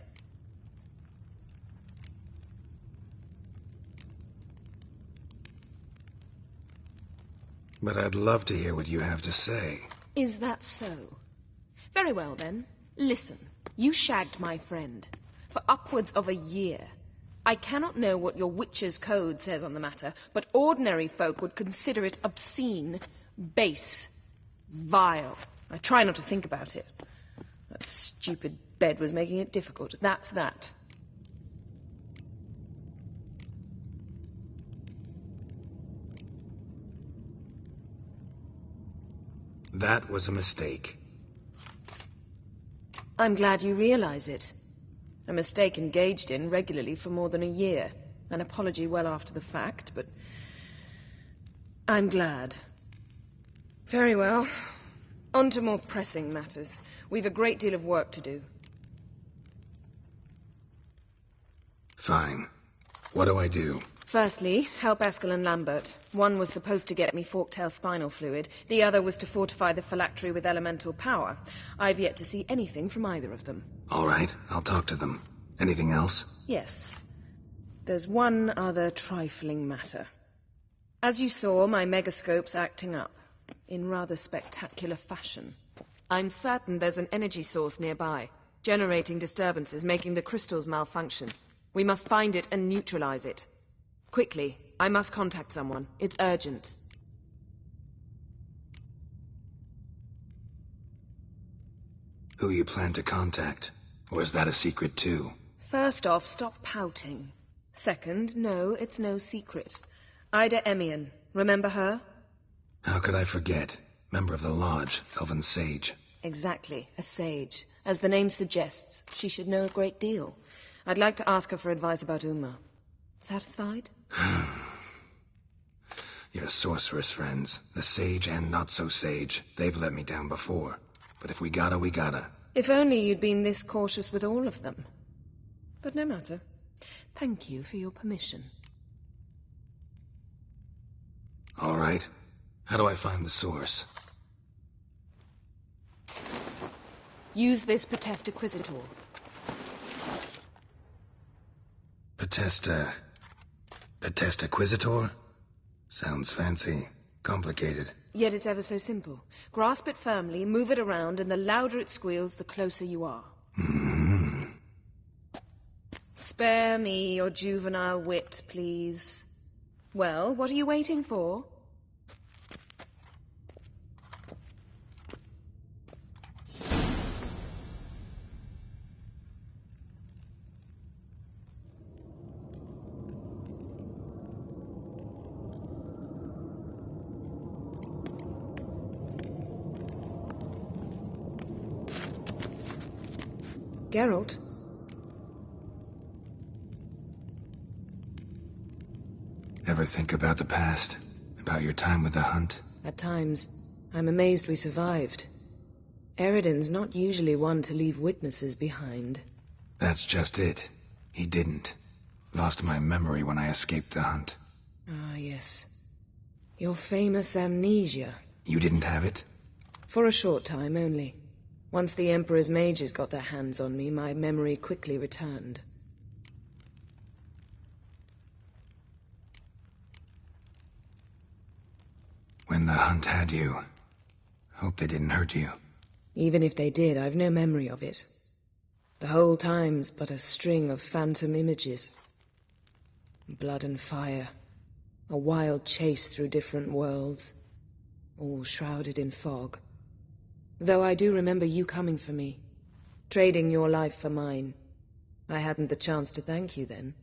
But I'd love to hear what you have to say. Is that so? Very well, then. Listen. You shagged my friend for upwards of a year. I cannot know what your witch's code says on the matter, but ordinary folk would consider it obscene, base, vile. I try not to think about it. That stupid bed was making it difficult. That's that. That was a mistake. I'm glad you realize it. A mistake engaged in regularly for more than a year. An apology well after the fact, but I'm glad. Very well. On to more pressing matters. We've a great deal of work to do. Fine. What do I do? Firstly, help Eskel and Lambert. One was supposed to get me forktail spinal fluid. The other was to fortify the phylactery with elemental power. I've yet to see anything from either of them. All right, I'll talk to them. Anything else? Yes. There's one other trifling matter. As you saw, my megascope's acting up. In rather spectacular fashion. I'm certain there's an energy source nearby, generating disturbances, making the crystals malfunction. We must find it and neutralize it. Quickly, I must contact someone. It's urgent. Who you plan to contact? Or is that a secret too? First off, stop pouting. Second, no, it's no secret. Ida Emian. Remember her? How could I forget? Member of the Lodge, Elven Sage. Exactly, a sage. As the name suggests, she should know a great deal. I'd like to ask her for advice about Uma. Satisfied? Your sorceress friends, the sage and not-so-sage, they've let me down before. But if we gotta, we gotta. If only you'd been this cautious with all of them. But no matter. Thank you for your permission. All right. How do I find the source? Use this Potestaquisitor. Potestaquisitor? Sounds fancy. Complicated. Yet it's ever so simple. Grasp it firmly, move it around, and the louder it squeals, the closer you are. Mm-hmm. Spare me your juvenile wit, please. Well, what are you waiting for? Geralt? Ever think about the past? About your time with the hunt? At times. I'm amazed we survived. Eridan's not usually one to leave witnesses behind. That's just it. He didn't. Lost my memory when I escaped the hunt. Ah, yes. Your famous amnesia. You didn't have it? For a short time only. Once the Emperor's mages got their hands on me, my memory quickly returned. When the hunt had you, hope they didn't hurt you. Even if they did, I've no memory of it. The whole time's but a string of phantom images. Blood and fire. A wild chase through different worlds. All shrouded in fog. Though I do remember you coming for me. Trading your life for mine. I hadn't the chance to thank you then.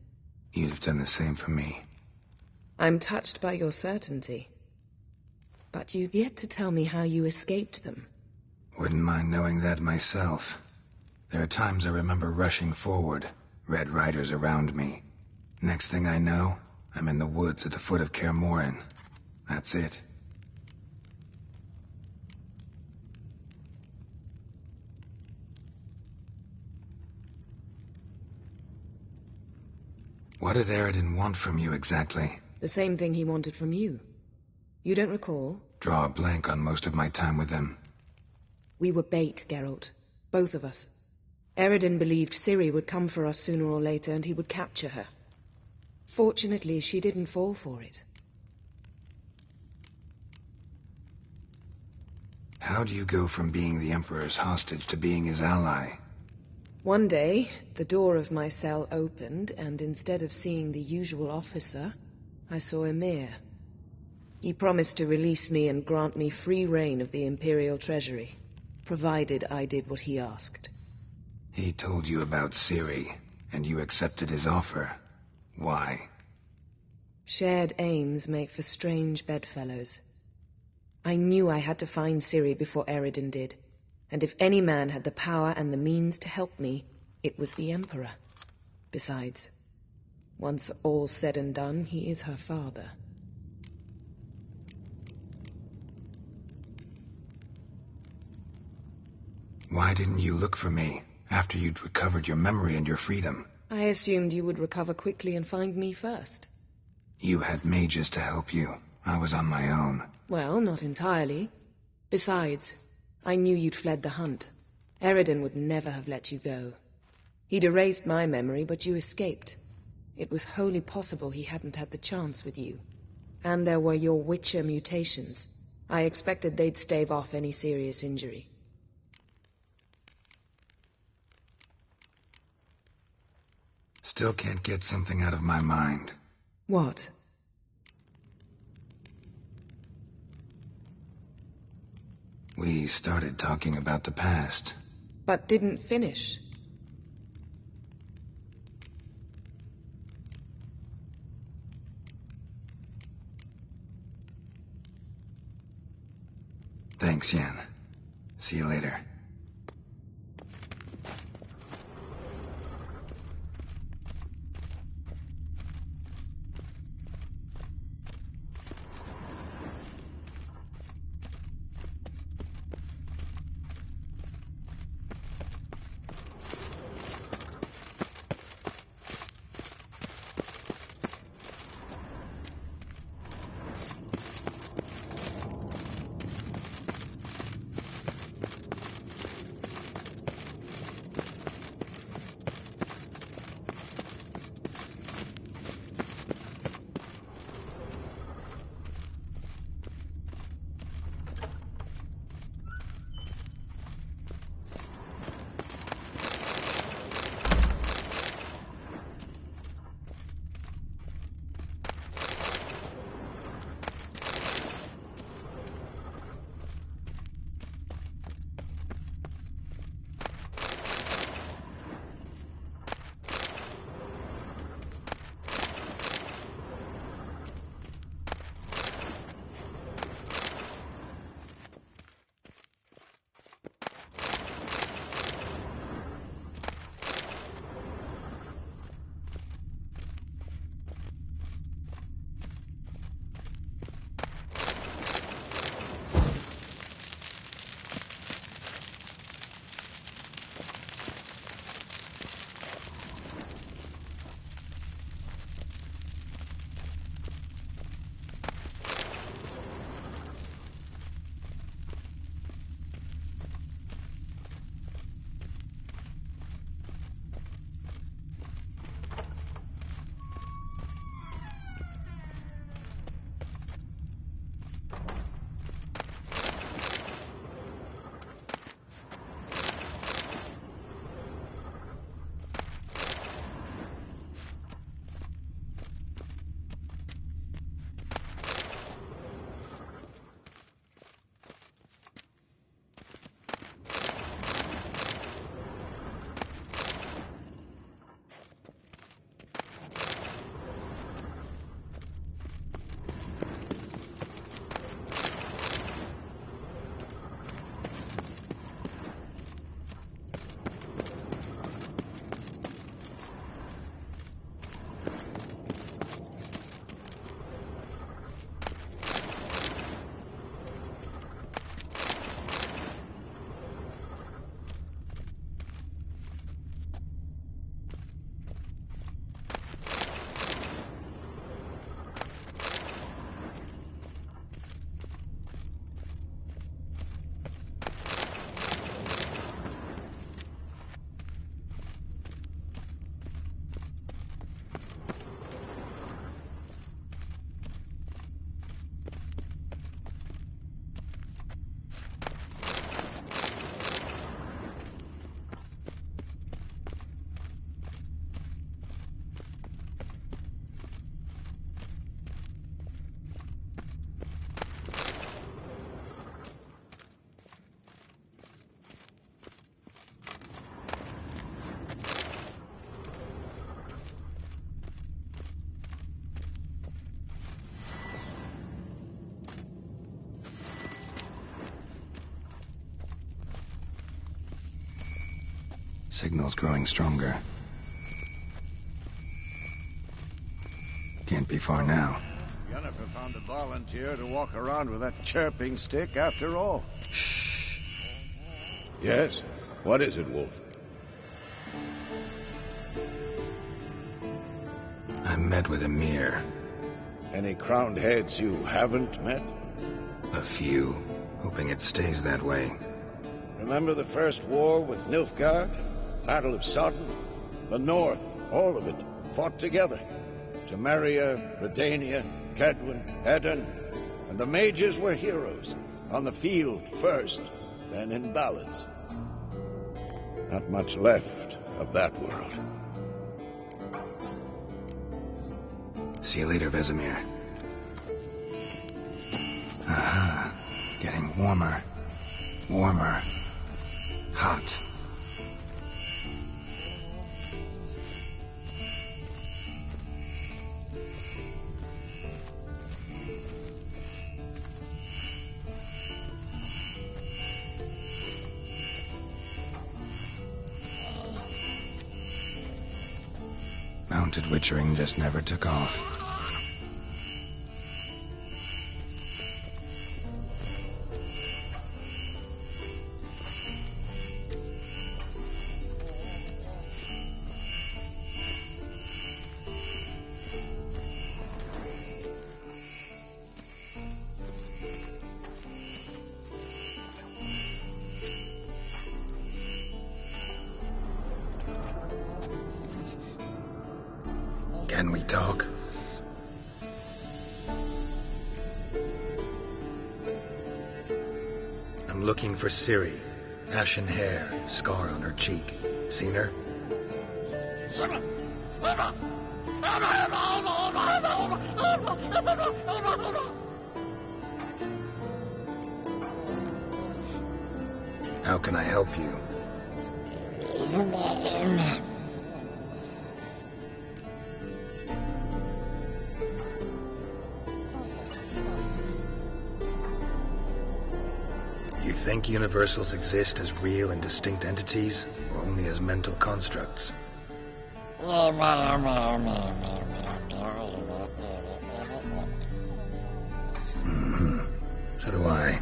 You'd have done the same for me. I'm touched by your certainty. But you've yet to tell me how you escaped them. Wouldn't mind knowing that myself. There are times I remember rushing forward, Red Riders around me. Next thing I know, I'm in the woods at the foot of Kaer Morhen. That's it. What did Eridan want from you exactly? The same thing he wanted from you. You don't recall? Draw a blank on most of my time with him. We were bait, Geralt. Both of us. Eridan believed Ciri would come for us sooner or later and he would capture her. Fortunately, she didn't fall for it. How do you go from being the Emperor's hostage to being his ally? One day, the door of my cell opened, and instead of seeing the usual officer, I saw Emir. He promised to release me and grant me free reign of the Imperial Treasury, provided I did what he asked. He told you about Ciri, and you accepted his offer. Why? Shared aims make for strange bedfellows. I knew I had to find Ciri before Eridan did, and if any man had the power and the means to help me, it was the Emperor. Besides, once all's said and done, he is her father. Why didn't you look for me after you'd recovered your memory and your freedom? I assumed you would recover quickly and find me first. You had mages to help you. I was on my own. Well, not entirely. Besides, I knew you'd fled the hunt. Eridan would never have let you go. He'd erased my memory, but you escaped. It was wholly possible he hadn't had the chance with you. And there were your Witcher mutations. I expected they'd stave off any serious injury. Still can't get something out of my mind. What? We started talking about the past. But didn't finish. Thanks, Yen. See you later. Signal's growing stronger. Can't be far now. Jennifer found a volunteer to walk around with that chirping stick after all. Shh. Yes? What is it, Wolf? I met with Emir. Any crowned heads you haven't met? A few. Hoping it stays that way. Remember the first war with Nilfgaard? Battle of Sodden? The North, all of it, fought together. Temeria, Redania, Kedwin, Edan, and the mages were heroes. On the field first, then in ballads. Not much left of that world. See you later, Vesemir. Aha. Getting warmer. Warmer. Hot. Mounted witchering just never took off. Can we talk? I'm looking for Ciri. Ashen hair, scar on her cheek. Seen her? How can I help you? You think universals exist as real and distinct entities, or only as mental constructs? Mm-hmm. So do I.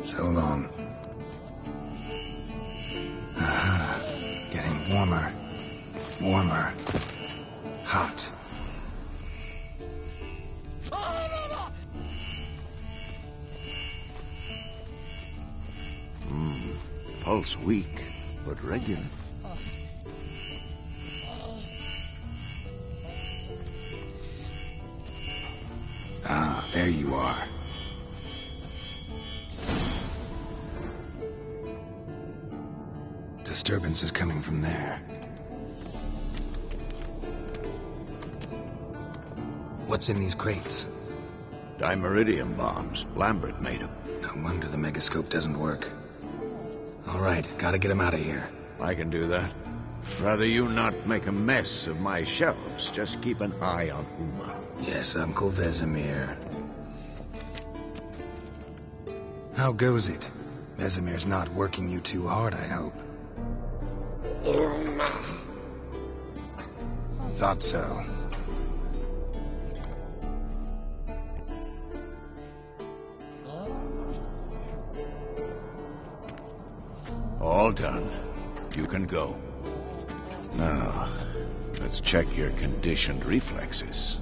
So long. Aha. Getting warmer. Warmer. Hot. Pulse weak, but regular. Ah, there you are. Disturbance is coming from there. What's in these crates? Dimeridium bombs. Lambert made them. No wonder the megascope doesn't work. All right, gotta get him out of here. I can do that. Rather you not make a mess of my shelves. Just keep an eye on Uma. Yes, Uncle Vesemir. How goes it? Vesemir's not working you too hard, I hope. Thought so. All done. You can go. Now, let's check your conditioned reflexes.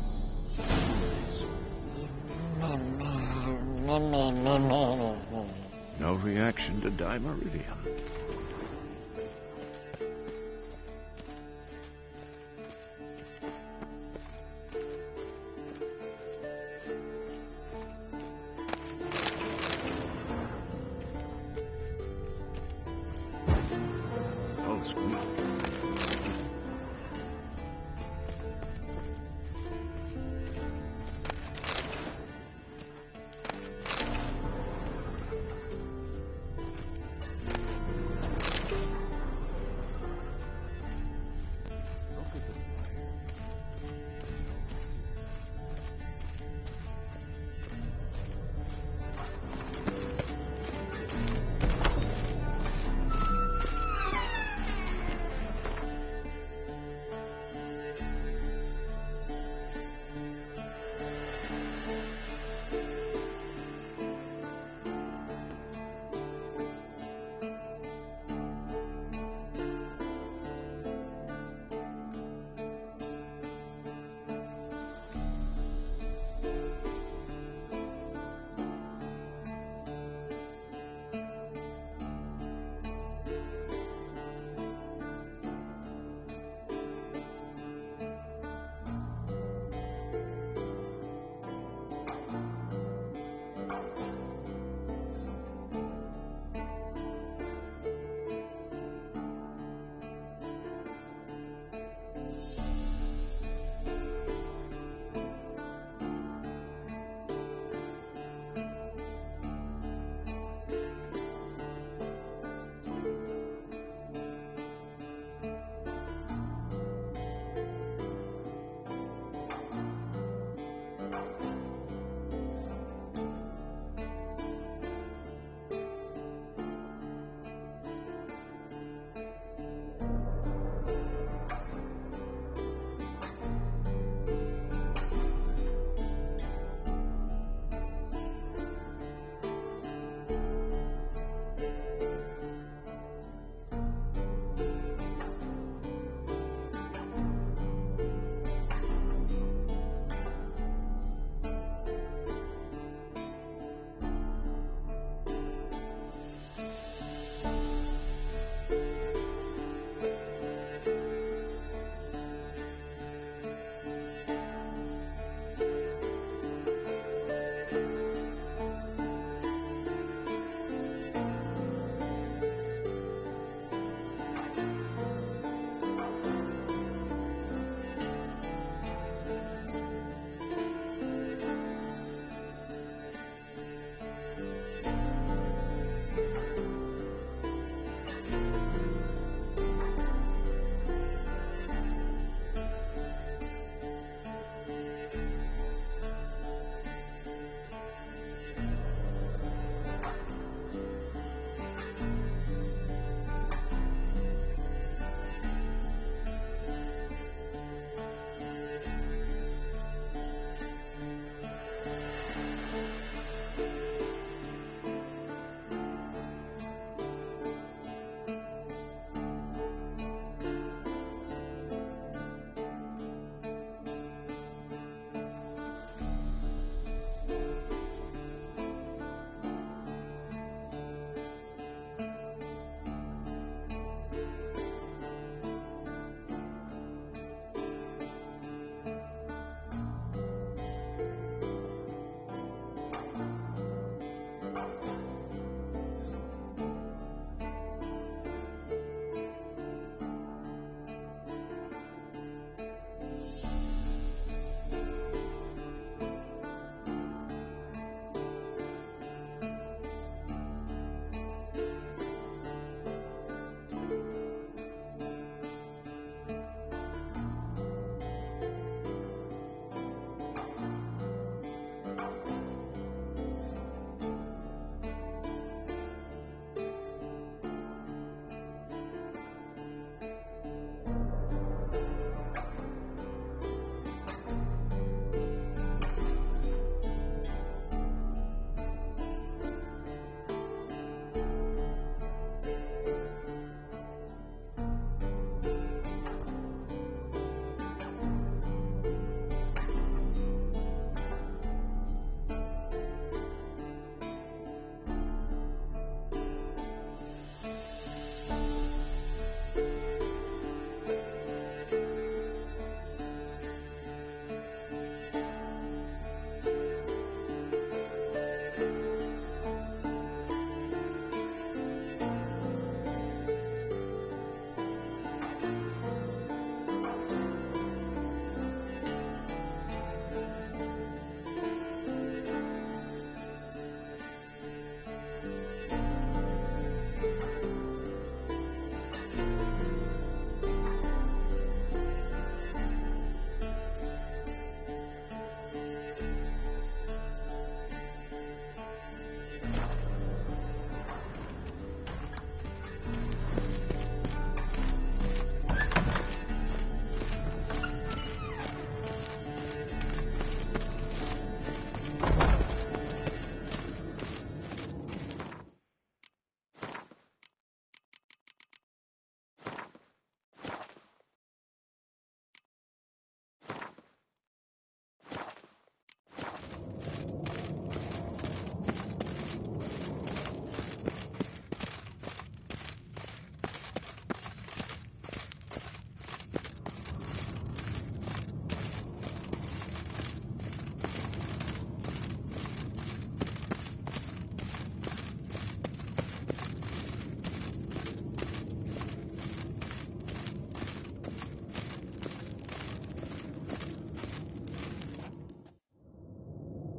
No reaction to dimeridium.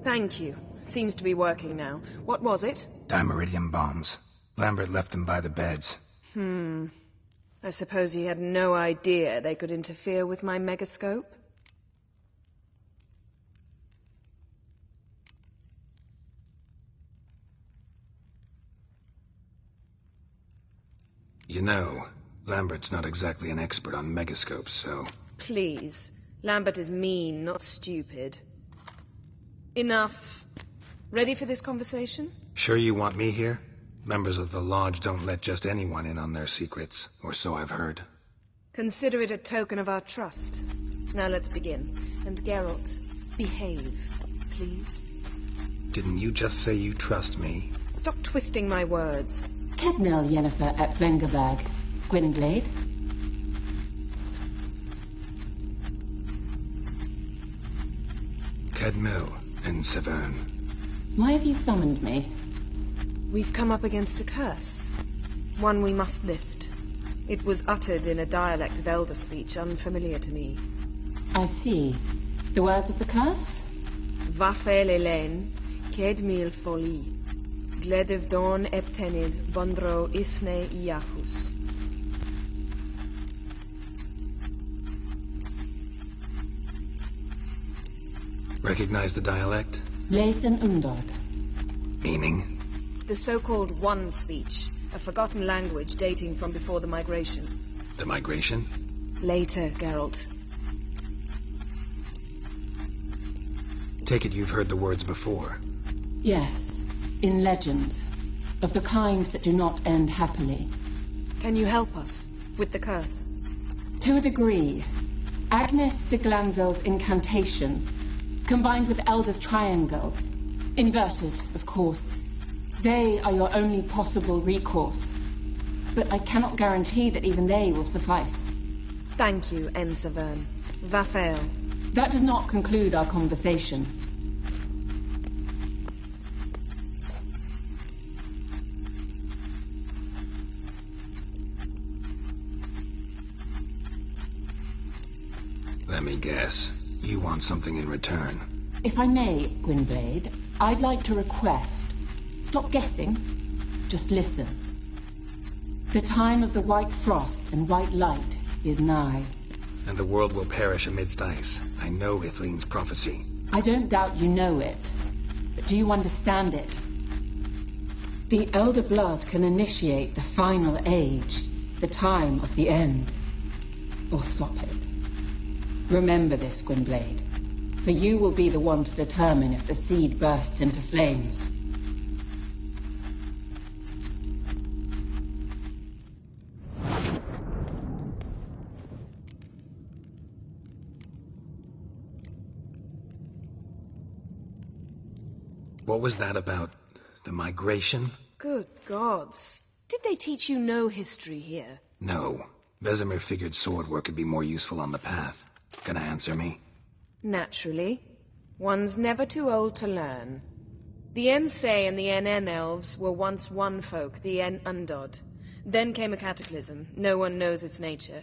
Thank you. Seems to be working now. What was it? Dimeridium bombs. Lambert left them by the beds. I suppose he had no idea they could interfere with my megascope? You know, Lambert's not exactly an expert on megascopes, so... Please. Lambert is mean, not stupid. Enough. Ready for this conversation? Sure you want me here? Members of the Lodge don't let just anyone in on their secrets, or so I've heard. Consider it a token of our trust. Now let's begin. And Geralt, behave, please. Didn't you just say you trust me? Stop twisting my words. Kednel Yennefer at Vengerberg. Gwynblade. Kedmil and Savern. Why have you summoned me? We've come up against a curse. One we must lift. It was uttered in a dialect of Elder speech unfamiliar to me. I see. The words of the curse? Vafel Elaine, Kedmil Foli. Gledev Don Eptenid, Vondro Isne Iachus. Recognize the dialect? Lathan Undod. Meaning? The so-called One speech, a forgotten language dating from before the migration. The migration? Later, Geralt. Take it you've heard the words before. Yes, in legends, of the kind that do not end happily. Can you help us with the curse? To a degree. Agnes de Glanville's incantation, combined with Elder's triangle, inverted, of course. They are your only possible recourse. But I cannot guarantee that even they will suffice. Thank you, N. Savern. Vafel. That does not conclude our conversation. Let me guess. You want something in return. If I may, Gwynblade, I'd like to request. Stop guessing. Just listen. The time of the white frost and white light is nigh. And the world will perish amidst ice. I know Ithleen's prophecy. I don't doubt you know it. But do you understand it? The Elder Blood can initiate the final age, the time of the end. Or stop it. Remember this, Gwynblade. For you will be the one to determine if the seed bursts into flames. What was that about? The migration? Good gods. Did they teach you no history here? No. Vesemir figured sword work would be more useful on the path. Gonna answer me? Naturally. One's never too old to learn. The Ensei and the NN elves were once one folk, the En Undod. Then came a cataclysm. No one knows its nature.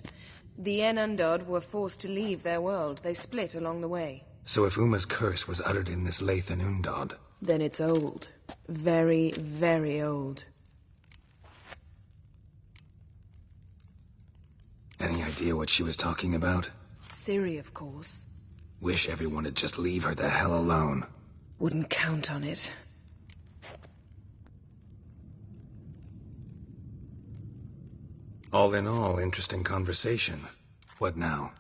The En Undod were forced to leave their world. They split along the way. So if Uma's curse was uttered in this Lathan Undod... Then it's old. Very, very old. Any idea what she was talking about? Ciri, of course. Wish everyone would just leave her the hell alone. Wouldn't count on it. All in all, interesting conversation. What now?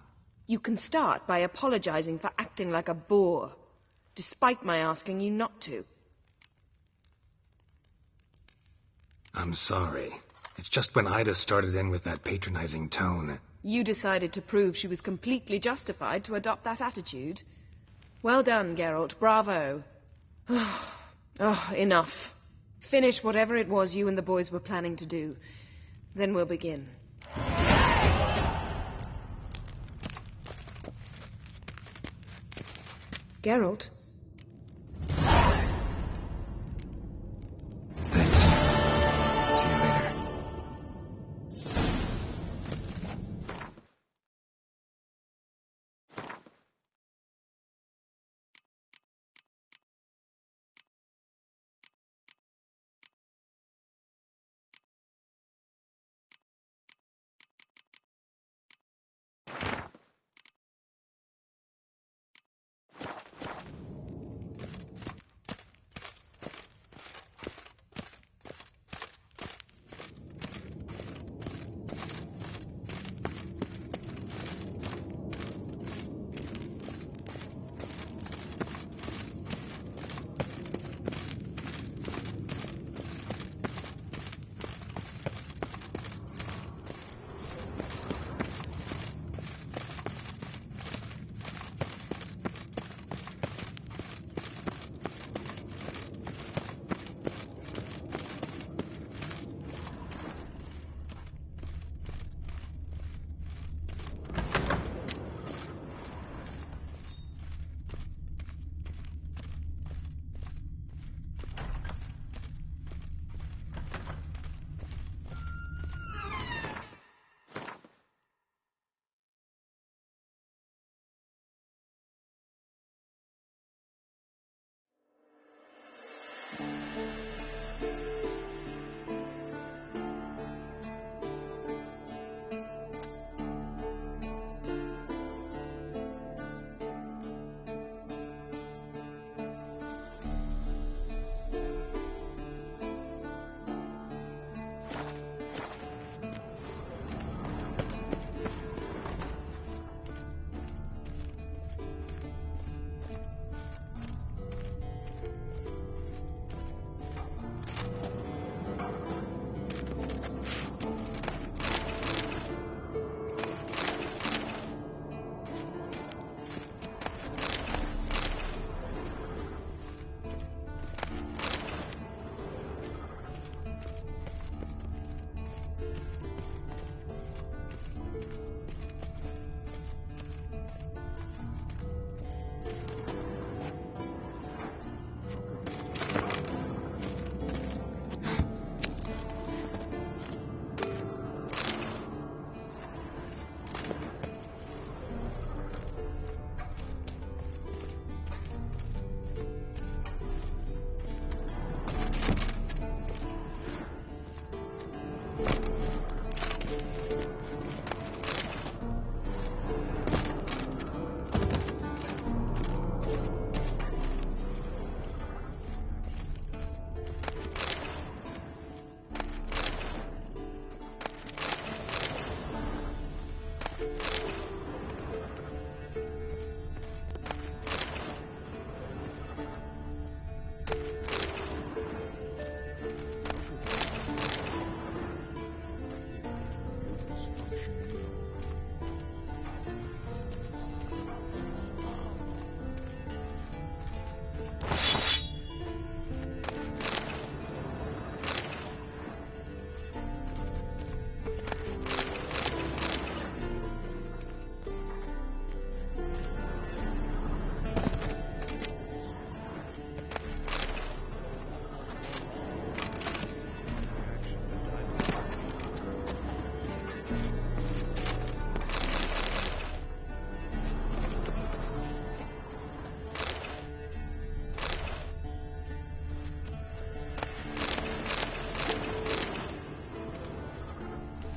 You can start by apologizing for acting like a boor, despite my asking you not to. I'm sorry. It's just when Ida started in with that patronizing tone. You decided to prove she was completely justified to adopt that attitude. Well done, Geralt. Bravo. Enough. Finish whatever it was you and the boys were planning to do. Then we'll begin. Geralt?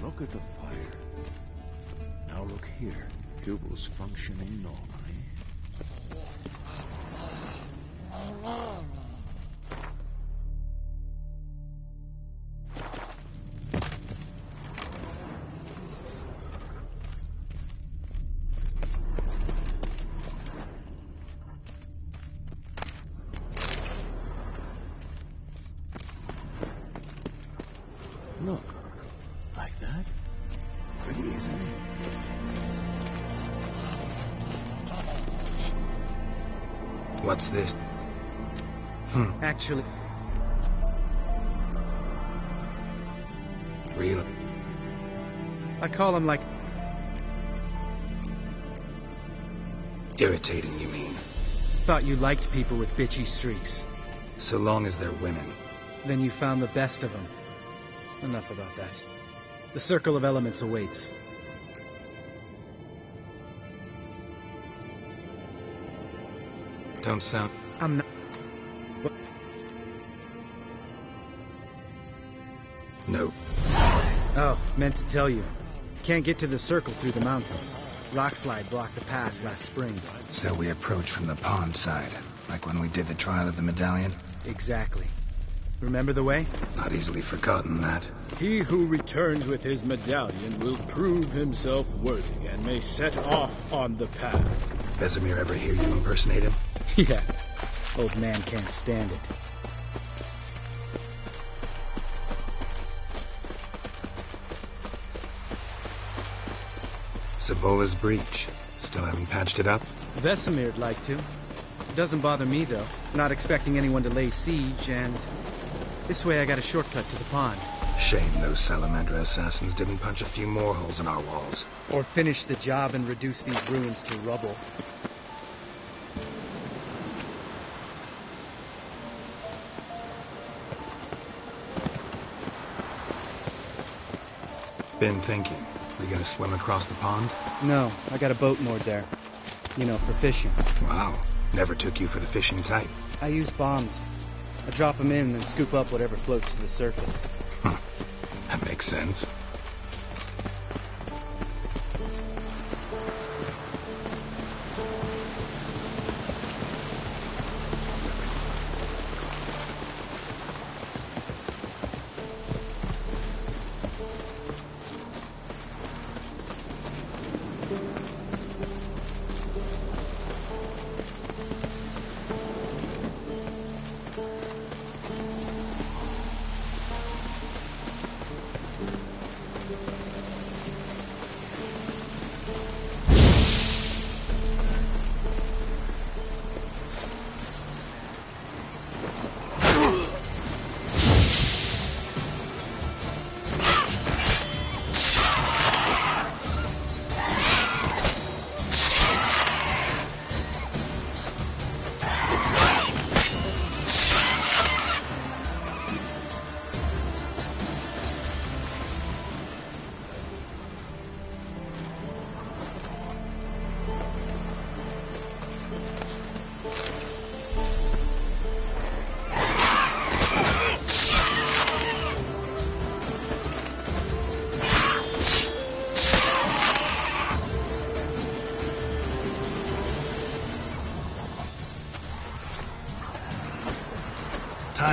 Look at the fire. Now look here. Tubal's functioning normally. Look. Like that? Pretty, isn't it? What's this? Actually... Real? I call them like... Irritating, you mean? Thought you liked people with bitchy streaks. So long as they're women. Then you found the best of them. Enough about that. The circle of elements awaits. Don't sound... I'm not... What? No. Oh, meant to tell you. Can't get to the circle through the mountains. Rockslide blocked the pass last spring. So we approach from the pond side, like when we did the trial of the medallion? Exactly. Remember the way? Not easily forgotten, that. He who returns with his medallion will prove himself worthy and may set off on the path. Vesemir ever hear you impersonate him? Yeah. Old man can't stand it. Savola's breach. Still haven't patched it up? Vesemir'd like to. Doesn't bother me, though. Not expecting anyone to lay siege, and... this way I got a shortcut to the pond. Shame those Salamandra assassins didn't punch a few more holes in our walls. Or finish the job and reduce these ruins to rubble. Been thinking. We gonna swim across the pond? No, I got a boat moored there. You know, for fishing. Wow. Never took you for the fishing type. I use bombs. I drop them in and scoop up whatever floats to the surface. That makes sense.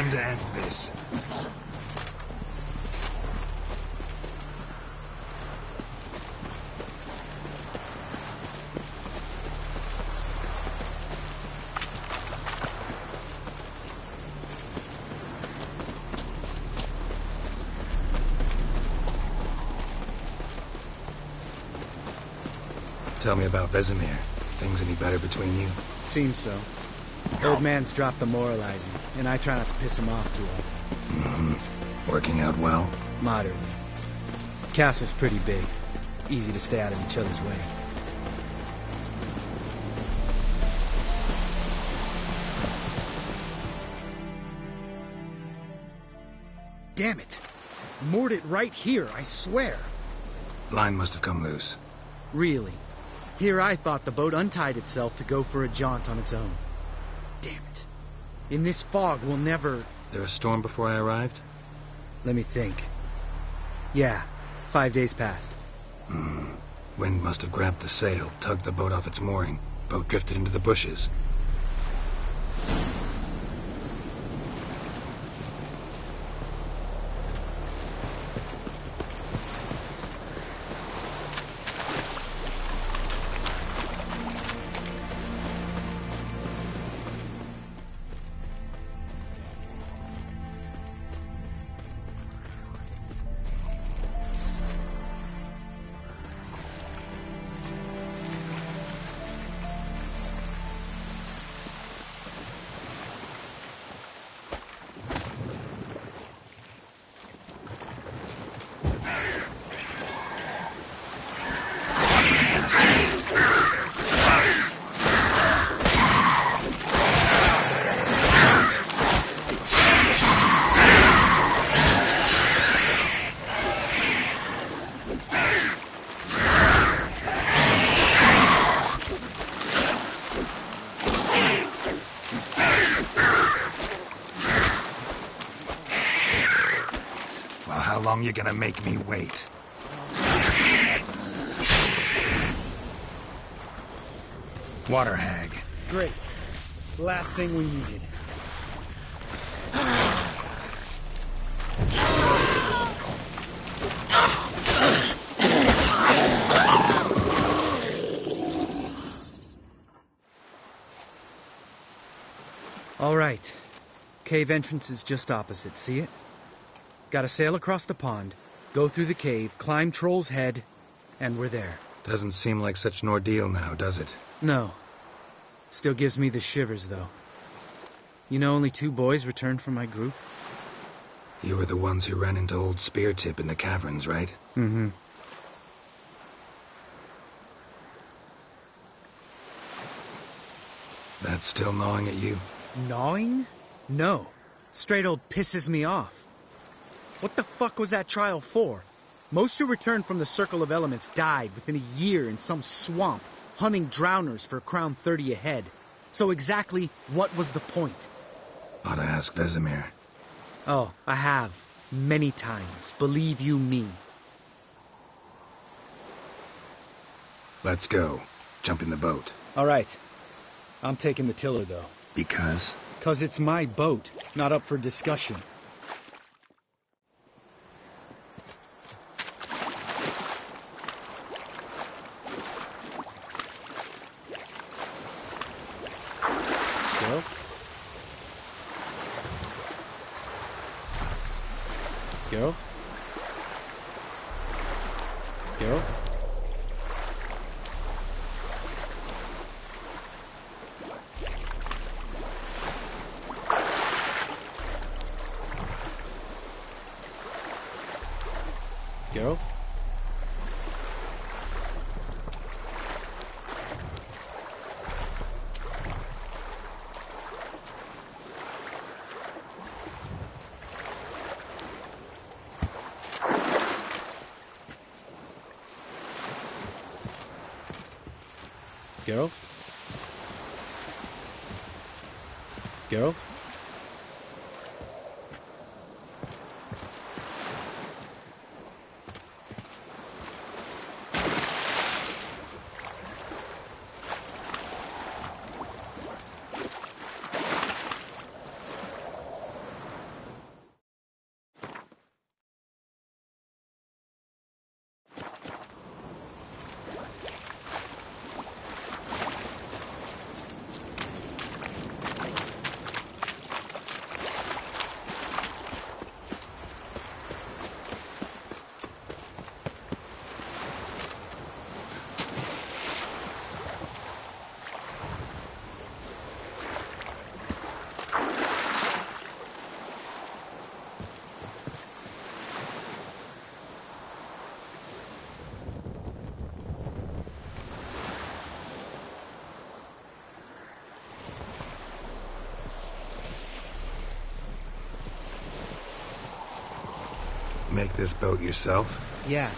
time to end this. Tell me about Vesemir. Things any better between you? Seems so. Old man's dropped the moralizing, and I try not to piss him off too often. Mm-hmm. Working out well? Moderately. Castle's pretty big. Easy to stay out of each other's way. Damn it! Moored it right here, I swear. Line must have come loose. Really? Here I thought the boat untied itself to go for a jaunt on its own. Damn it. In this fog, we'll never... There a storm before I arrived? Let me think. Yeah, 5 days past. Wind must have grabbed the sail, tugged the boat off its mooring. Boat drifted into the bushes. How long you gonna make me wait? Water hag. Great. Last thing we needed. All right. Cave entrance is just opposite. See it? Gotta sail across the pond, go through the cave, climb Troll's Head, and we're there. Doesn't seem like such an ordeal now, does it? No. Still gives me the shivers, though. You know only 2 boys returned from my group? You were the ones who ran into old Speartip in the caverns, right? Mm-hmm. That's still gnawing at you? Gnawing? No. Straight old pisses me off. What the fuck was that trial for? Most who returned from the Circle of Elements died within a year in some swamp, hunting drowners for a crown 30 a head. So exactly what was the point? Ought to ask Vesemir. Oh, I have. Many times. Believe you me. Let's go. Jump in the boat. All right. I'm taking the tiller, though. Because? 'Cause it's my boat, not up for discussion. Geralt? Geralt? Geralt? Geralt? Geralt? Make this boat yourself? Yeah.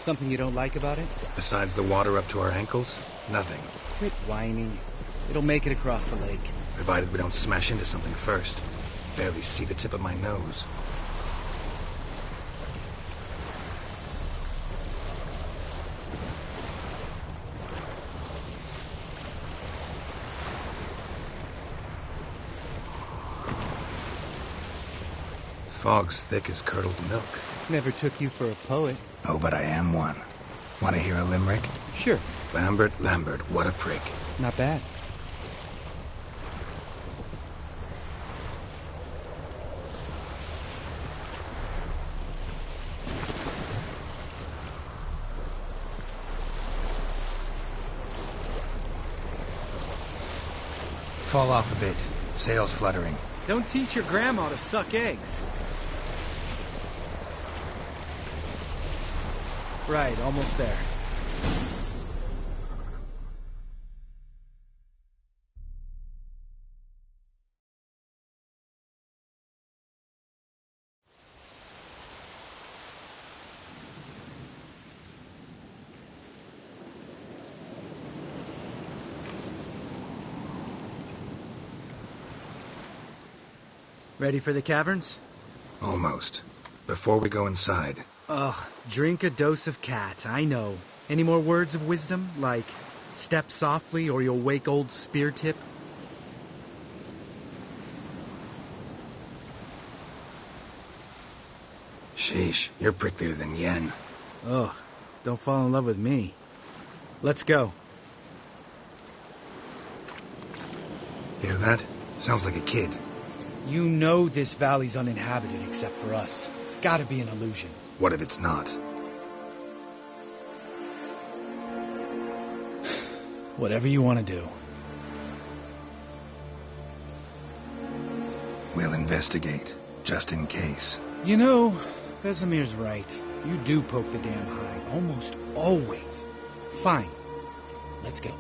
Something you don't like about it? Besides the water up to our ankles? Nothing. Quit whining. It'll make it across the lake. Provided we don't smash into something first. Barely see the tip of my nose. Fog's thick as curdled milk. Never took you for a poet. Oh, but I am one. Want to hear a limerick? Sure. Lambert, what a prick. Not bad. Fall off a bit. Sails fluttering. Don't teach your grandma to suck eggs. Right, almost there. Ready for the caverns? Almost. Before we go inside. Ugh, drink a dose of cat, I know. Any more words of wisdom, like step softly or you'll wake old spear tip? Sheesh, you're pricklier than Yen. Ugh, don't fall in love with me. Let's go. Hear that? Sounds like a kid. You know this valley's uninhabited except for us. It's gotta be an illusion. What if it's not? Whatever you want to do. We'll investigate, just in case. You know, Vesemir's right. You do poke the damn hide, almost always. Fine. Let's go.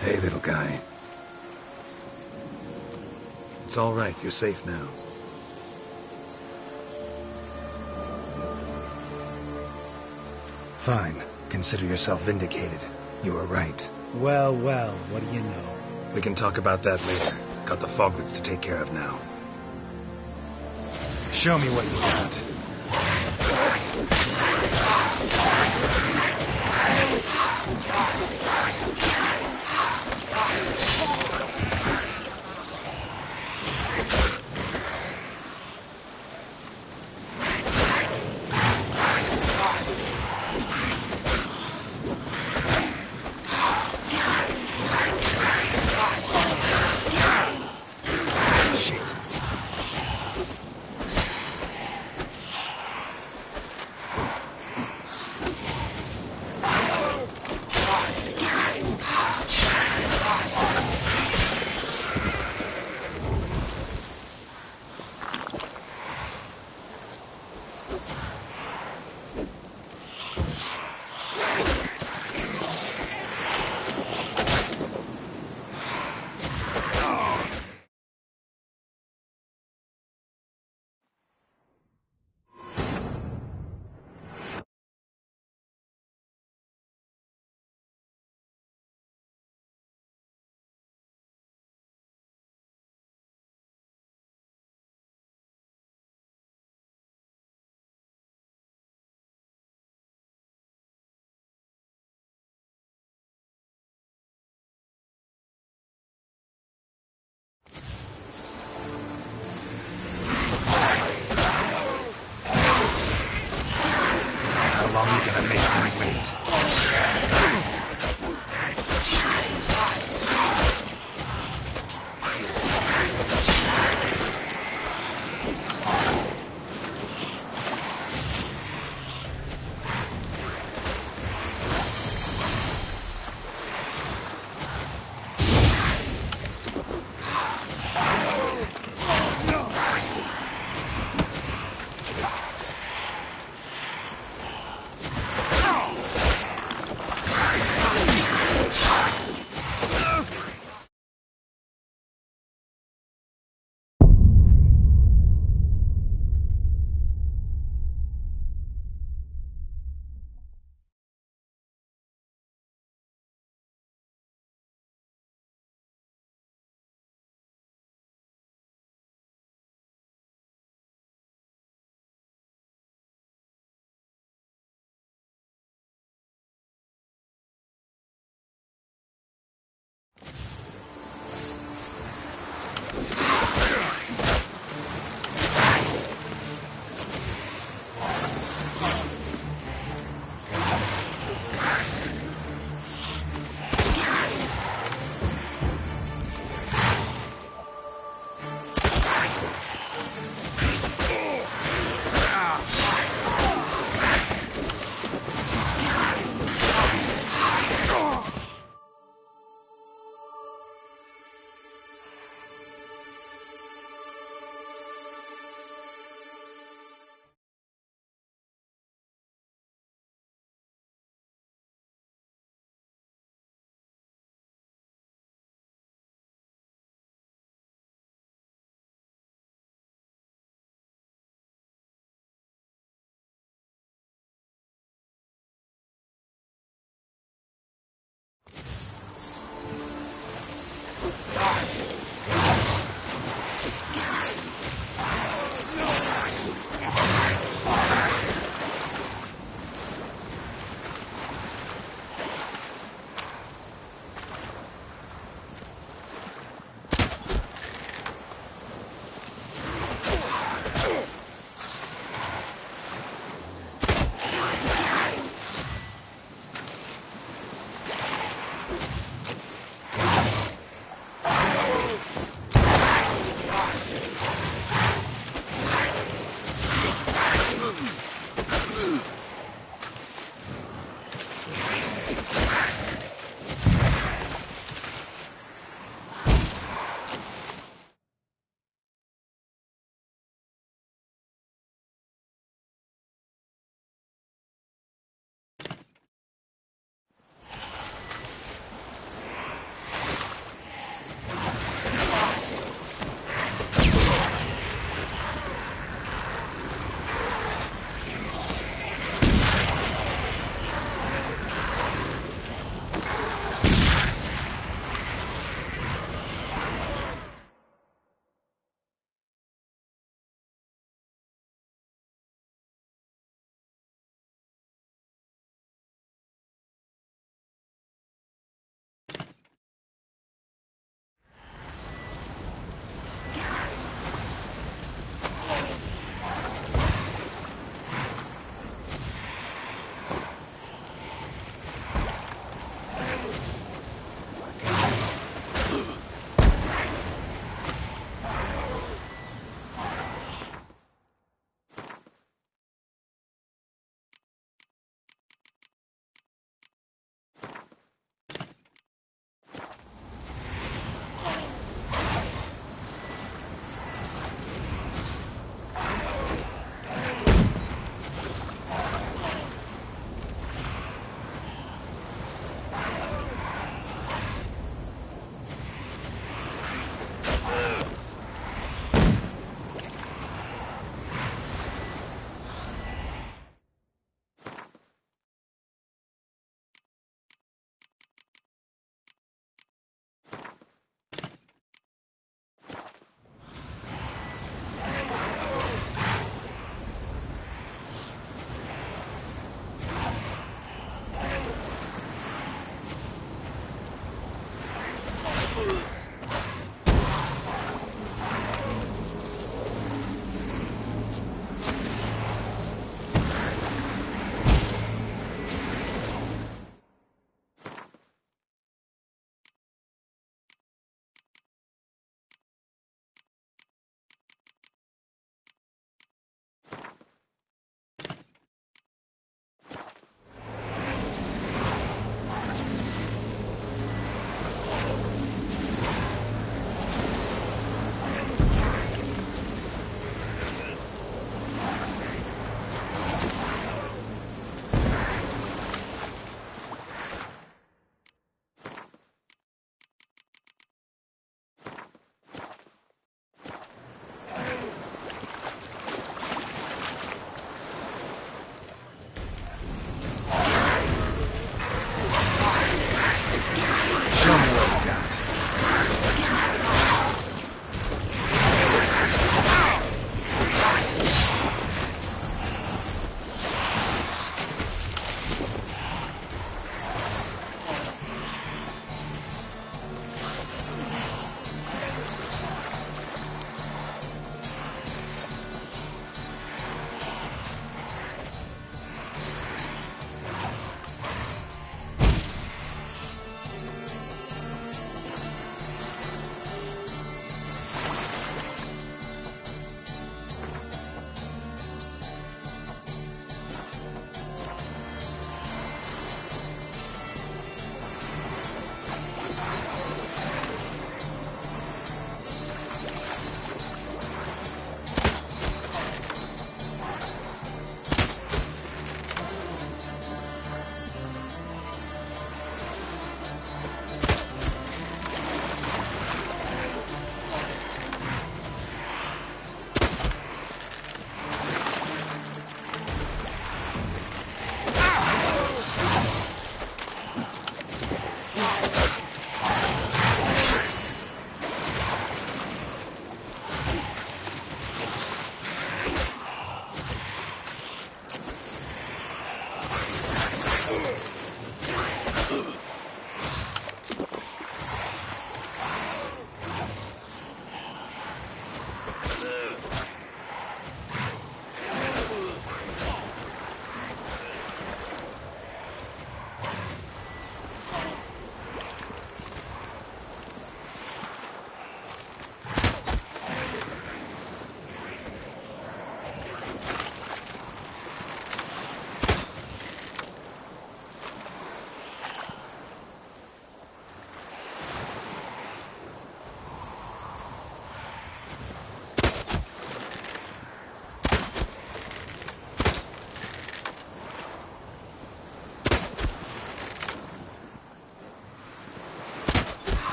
Hey, little guy. It's all right. You're safe now. Fine. Consider yourself vindicated. You were right. Well, what do you know? We can talk about that later. Got the foglets to take care of now. Show me what you got.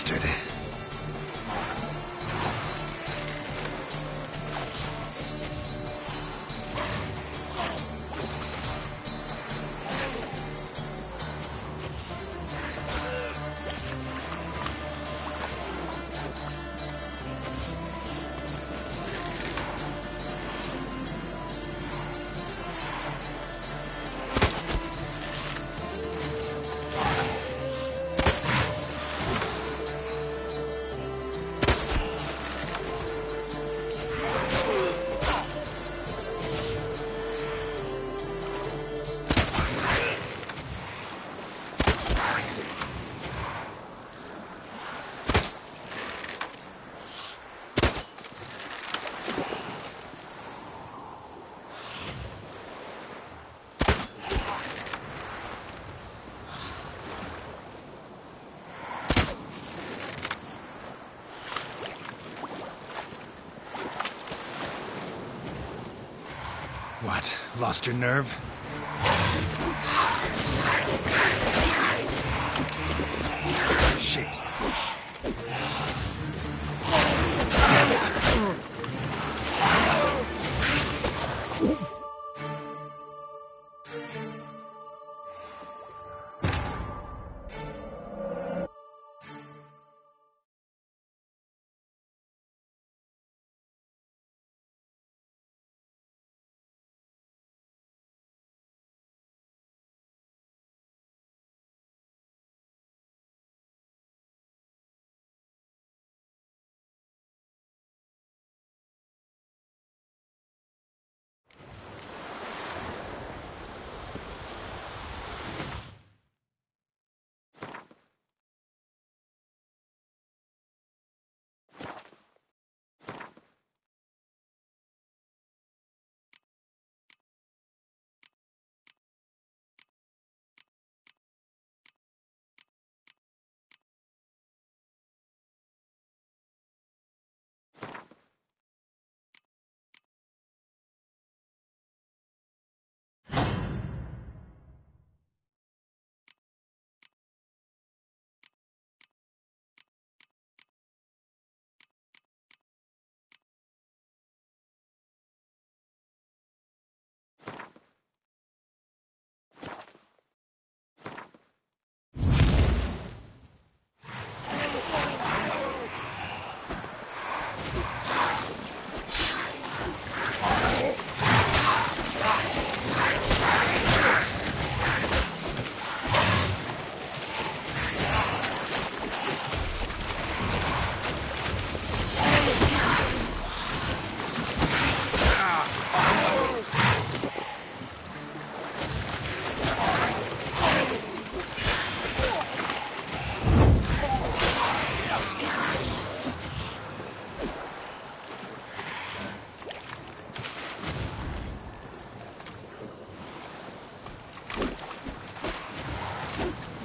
bastard. What? Lost your nerve? Shit. Damn it.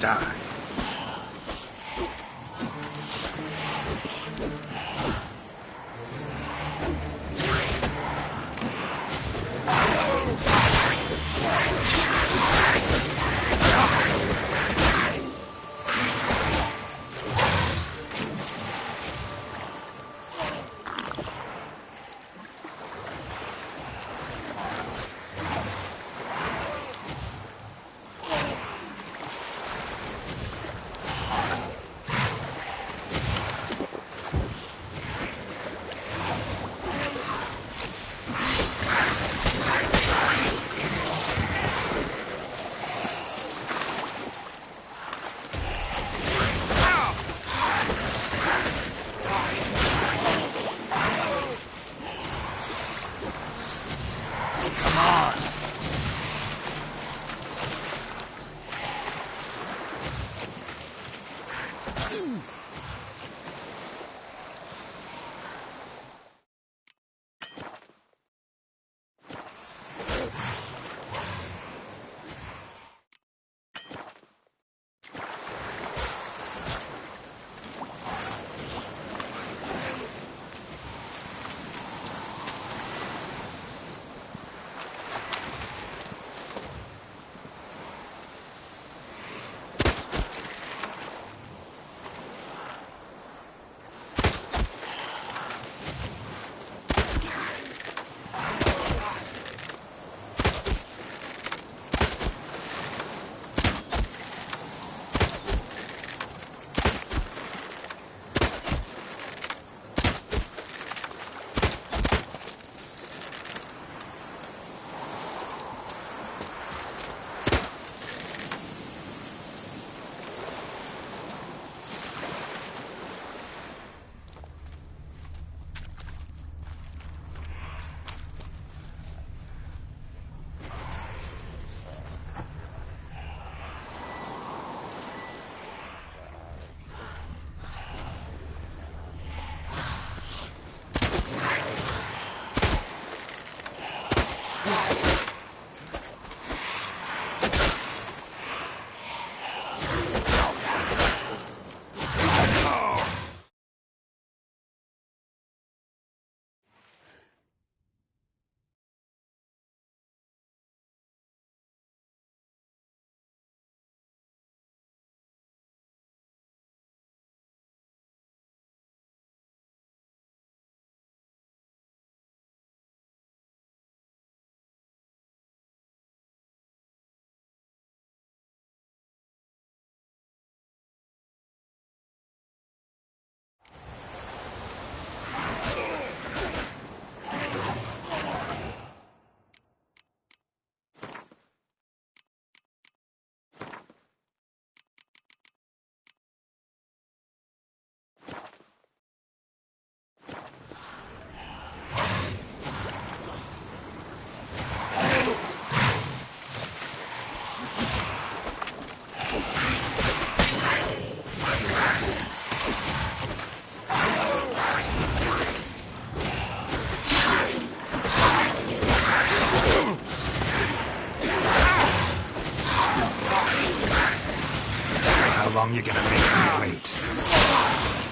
Die. long you gonna make me wait?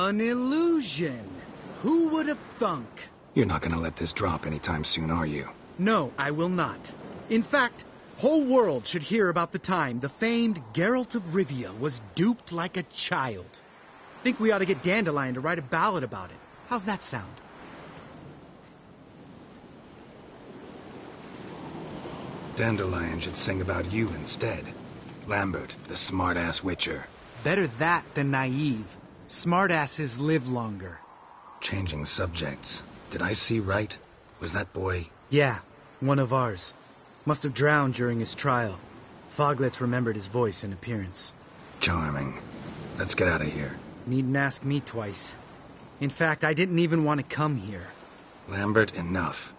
An illusion. Who would have thunk? You're not gonna let this drop anytime soon, are you? No, I will not. In fact, whole world should hear about the time the famed Geralt of Rivia was duped like a child. Think we ought to get Dandelion to write a ballad about it. How's that sound? Dandelion should sing about you instead. Lambert, the smart-ass witcher. Better that than naive. Smartasses live longer. Changing subjects. Did I see right? Was that boy... Yeah, one of ours. Must have drowned during his trial. Foglets remembered his voice and appearance. Charming. Let's get out of here. Needn't ask me twice. In fact, I didn't even want to come here. Lambert, enough.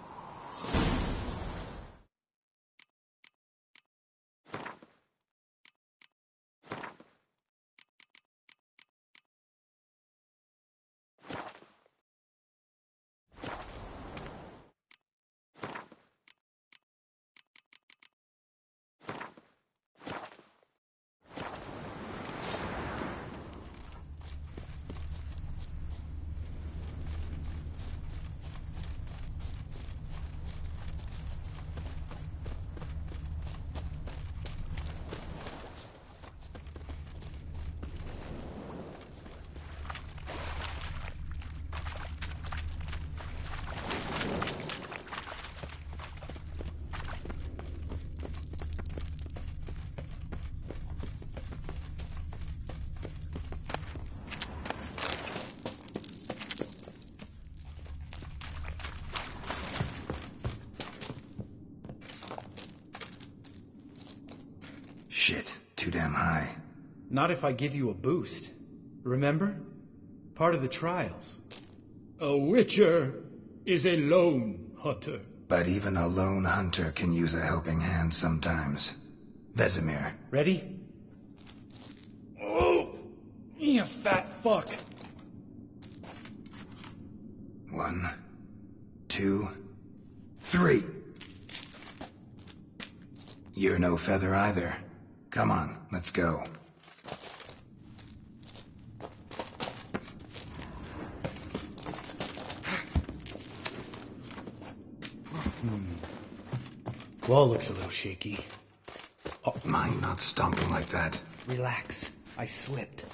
Shit, too damn high. Not if I give you a boost. Remember? Part of the trials. A witcher is a lone hunter. But even a lone hunter can use a helping hand sometimes. Vesemir. Ready? Oh! You fat fuck! 1, 2, 3. You're no feather either. Come on, let's go. Wall looks a little shaky. Oh, mind not stomping like that. Relax. I slipped.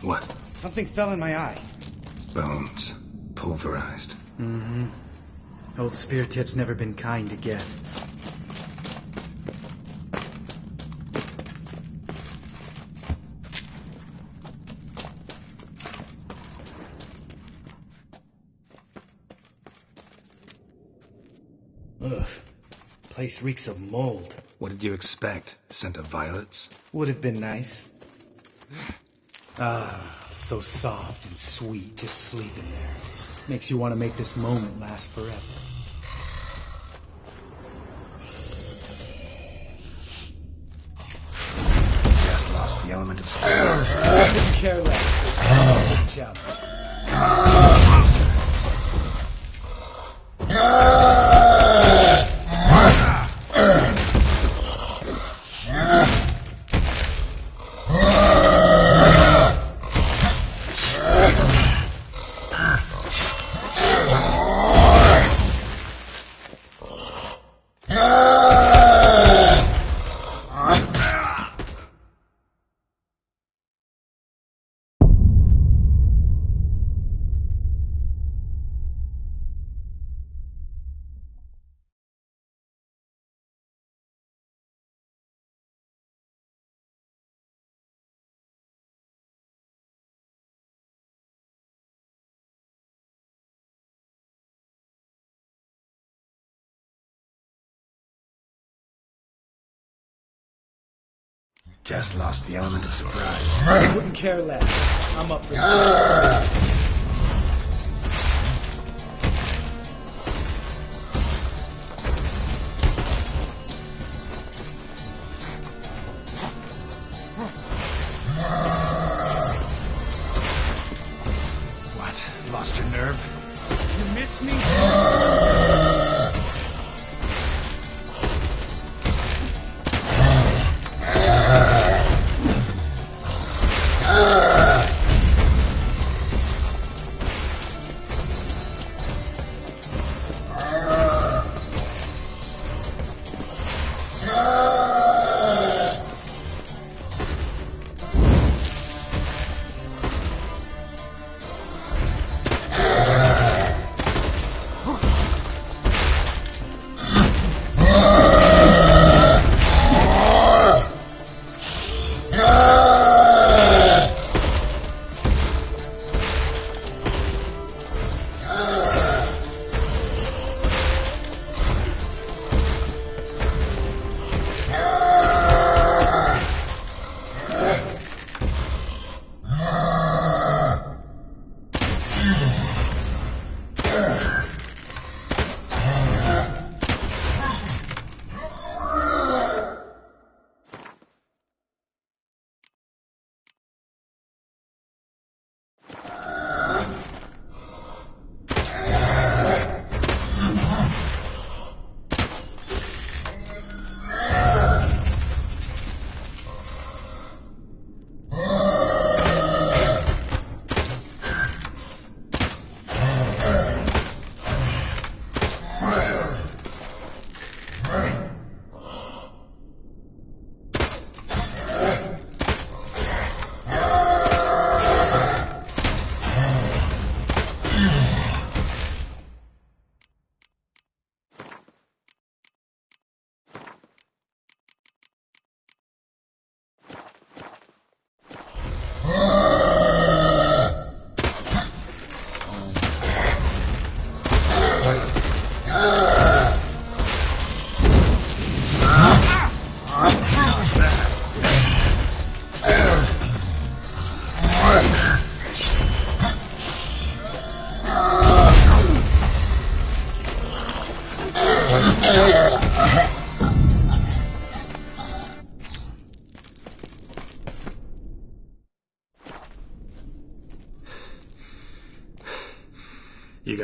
What? Something fell in my eye. Bones. Pulverized. Mm-hmm. Old spear tip's never been kind to guests. Ugh. Place reeks of mold. What did you expect? Scent of violets? Would have been nice. Ah, so soft and sweet, just sleeping there. Makes you want to make this moment last forever. Just lost the element of spirit. Couldn't care less. Good job. Just lost the element of surprise. Wouldn't care less. I'm up for the What? Lost your nerve? You miss me?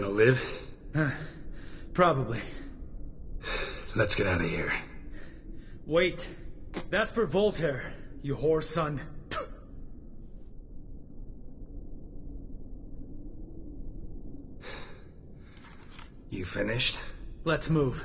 gonna live? Probably. Let's get out of here. Wait. That's for Voltaire, you whore son. You finished? Let's move.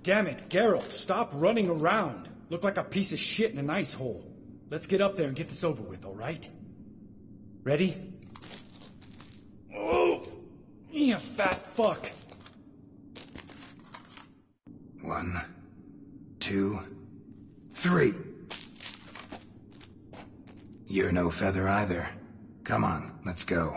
Damn it, Geralt, stop running around. Look like a piece of shit in an ice hole. Let's get up there and get this over with, all right? Ready? Oh, you fat fuck. 1, 2, 3. You're no feather either. Come on, let's go.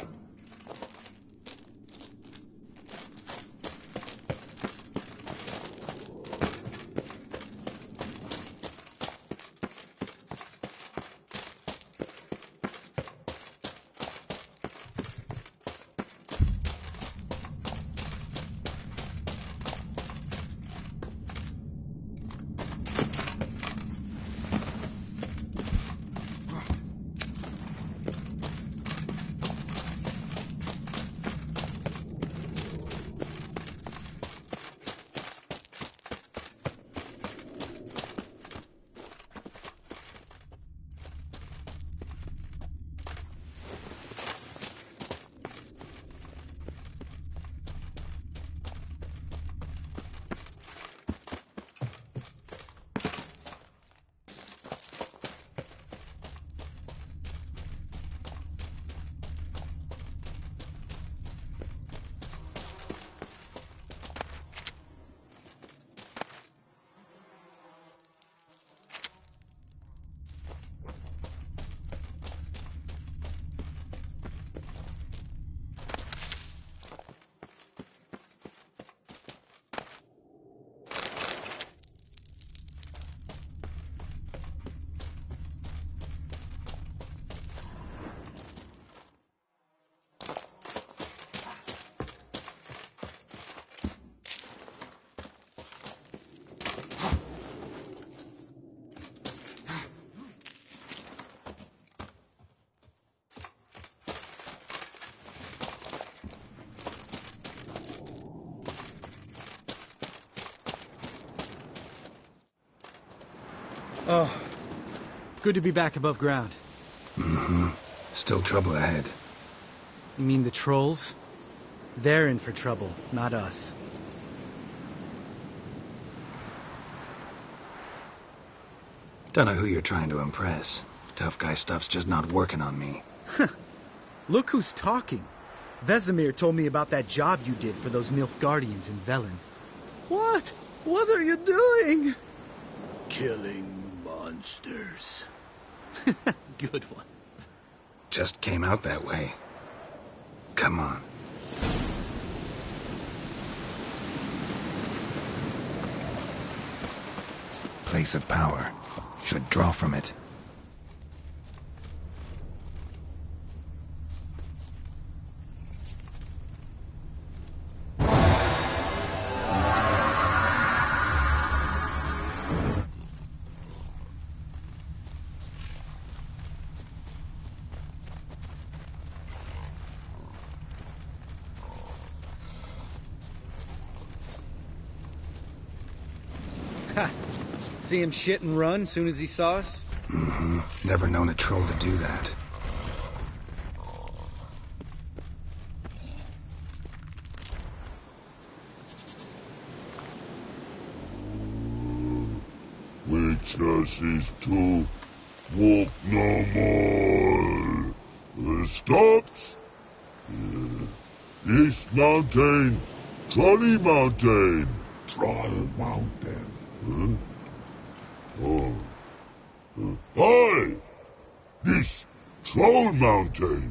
Oh, good to be back above ground. Mm-hmm. Still trouble ahead. You mean the trolls? They're in for trouble, not us. Don't know who you're trying to impress. Tough guy stuff's just not working on me. Look who's talking. Vesemir told me about that job you did for those Nilfgaardians in Velen. What? What are you doing? Killing monsters. Good one. Just came out that way. Come on. Place of power. Should draw from it. See him shit and run soon as he saw us? Mm-hmm. Never known a troll to do that. Witches is to walk no more. Stops. East Mountain, Trolley Mountain. Troll Mountain. Huh? Oh. Hi! This Troll Mountain.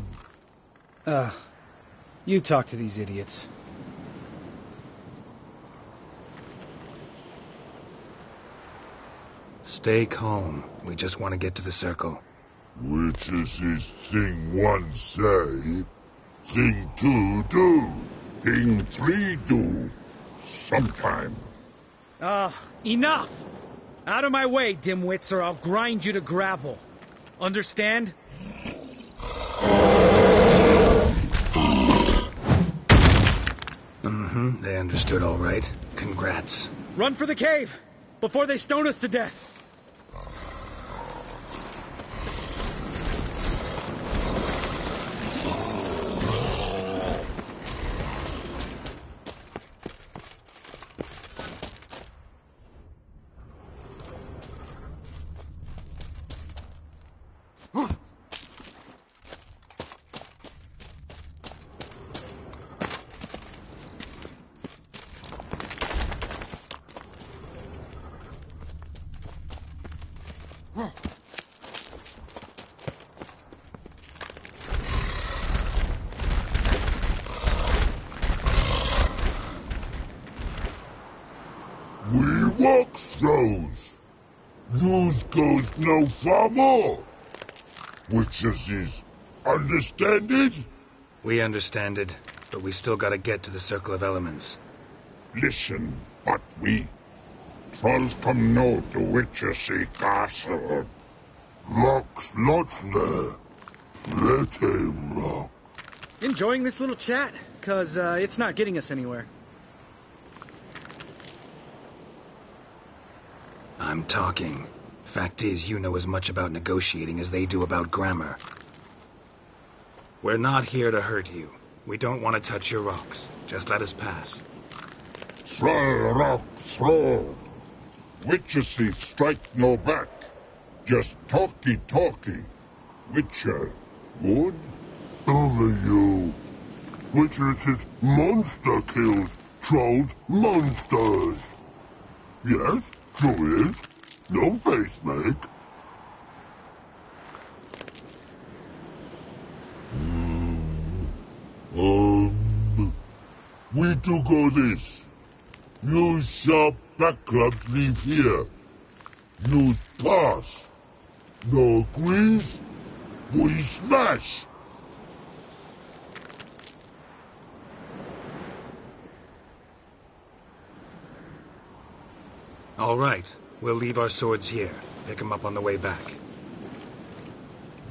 You talk to these idiots. Stay calm. We just want to get to the circle. Which is his thing one say, thing two do, thing three do. Sometime. Enough! Out of my way, dimwits, or I'll grind you to gravel. Understand? Mm-hmm. They understood all right. Congrats. Run for the cave! Before they stone us to death! We walk throws. Yous goes no far more. Witches is understand it? We understand it, but we still gotta get to the Circle of Elements. Listen, but we trolls come know the witches see castle. Rocks lots there. Let him rock. Enjoying this little chat? 'Cause it's not getting us anywhere. I'm talking. Fact is, you know as much about negotiating as they do about grammar. We're not here to hurt you. We don't want to touch your rocks. Just let us pass. Throw rock, throw. Witches see strike no back. Just talky. Witcher, good? Only you. Witches is monster kills. Trolls, monsters. Yes, true is. No face make. We do go this. Use sharp backlubs leave here. Use pass. No agrees, we smash. All right. We'll leave our swords here. Pick them up on the way back.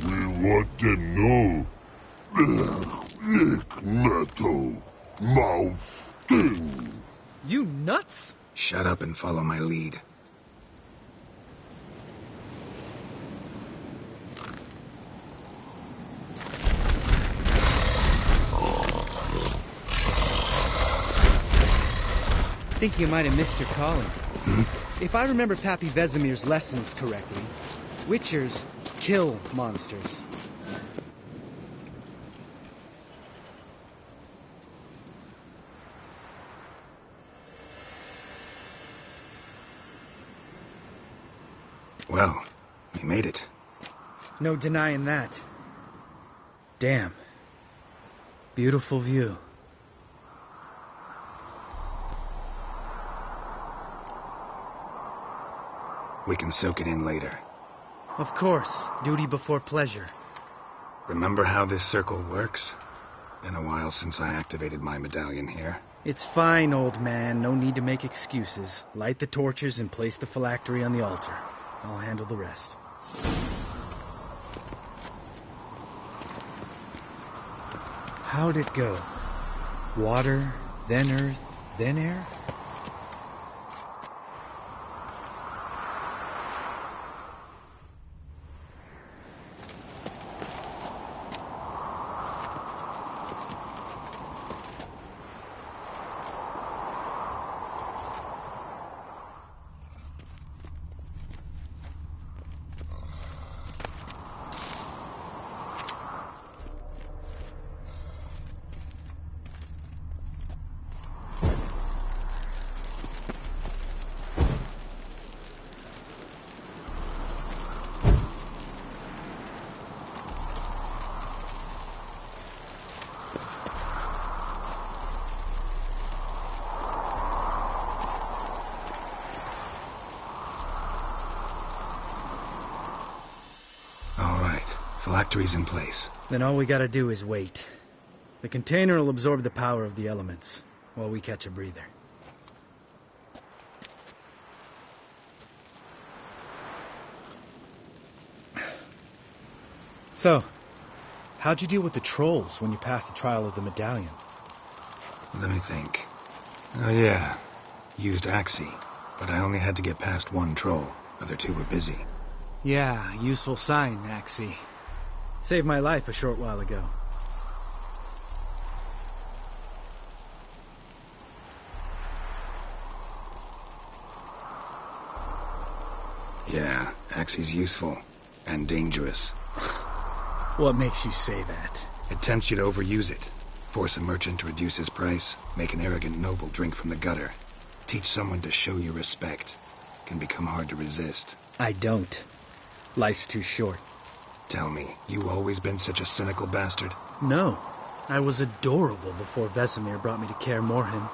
We want to know. Lick metal. Mouth sting. You nuts? Shut up and follow my lead. think you might have missed your calling. If I remember Pappy Vesemir's lessons correctly, Witchers kill monsters. Well, we made it. No denying that. Damn. Beautiful view. We can soak it in later. Of course. Duty before pleasure. Remember how this circle works? Been a while since I activated my medallion here. It's fine, old man. No need to make excuses. Light the torches and place the phylactery on the altar. I'll handle the rest. How'd it go? Water, then earth, then air? Phylactery's in place. Then all we gotta do is wait. The container will absorb the power of the elements, while we catch a breather. So, how'd you deal with the trolls when you passed the trial of the medallion? Let me think. Oh yeah, used Axie, but I only had to get past one troll. Other two were busy. Yeah, useful sign, Axie. Saved my life a short while ago. Yeah, Axie's useful. And dangerous. What makes you say that? It tempts you to overuse it. Force a merchant to reduce his price. Make an arrogant noble drink from the gutter. Teach someone to show you respect. Can become hard to resist. I don't. Life's too short. Tell me, you always been such a cynical bastard? No. I was adorable before Vesemir brought me to Kaer Morhen.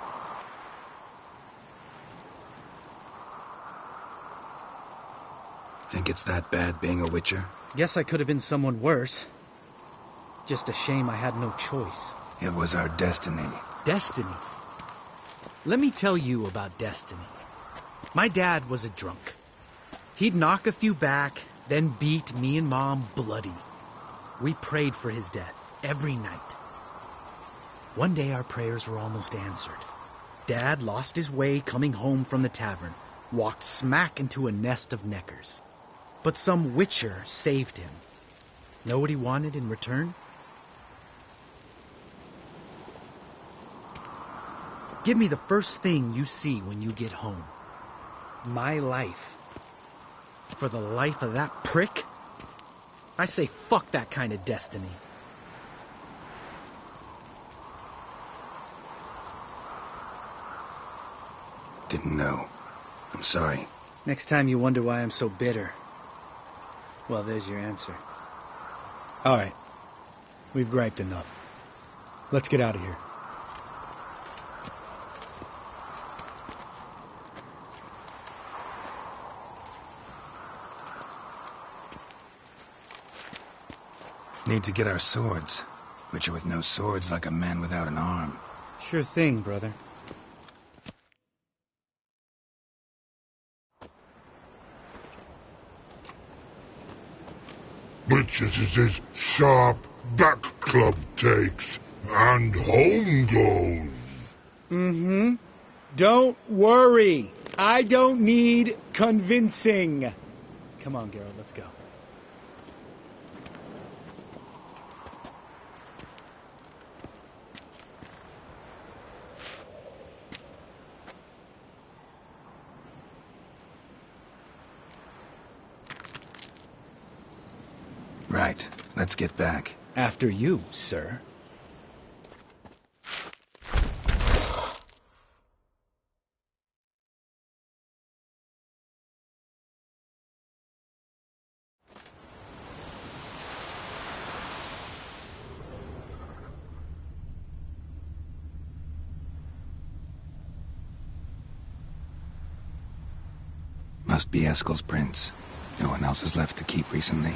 Think it's that bad being a Witcher? Guess I could have been someone worse. Just a shame I had no choice. It was our destiny. Destiny? Let me tell you about destiny. My dad was a drunk. He'd knock a few back, then beat me and Mom bloody. We prayed for his death every night. One day our prayers were almost answered. Dad lost his way coming home from the tavern, walked smack into a nest of neckers. But some Witcher saved him. Know what he wanted in return? Give me the first thing you see when you get home. My life. For the life of that prick? I say fuck that kind of destiny. Didn't know. I'm sorry. Next time you wonder why I'm so bitter, well, there's your answer. All right. We've griped enough. Let's get out of here. Need to get our swords. Witcher with no swords like a man without an arm. Sure thing, brother. Witches is his sharp back club takes, and home goes. Mm-hmm. Don't worry. I don't need convincing. Come on, Geralt, let's go. Let's get back. After you, sir. Must be Eskel's prints. No one else has left the keep recently.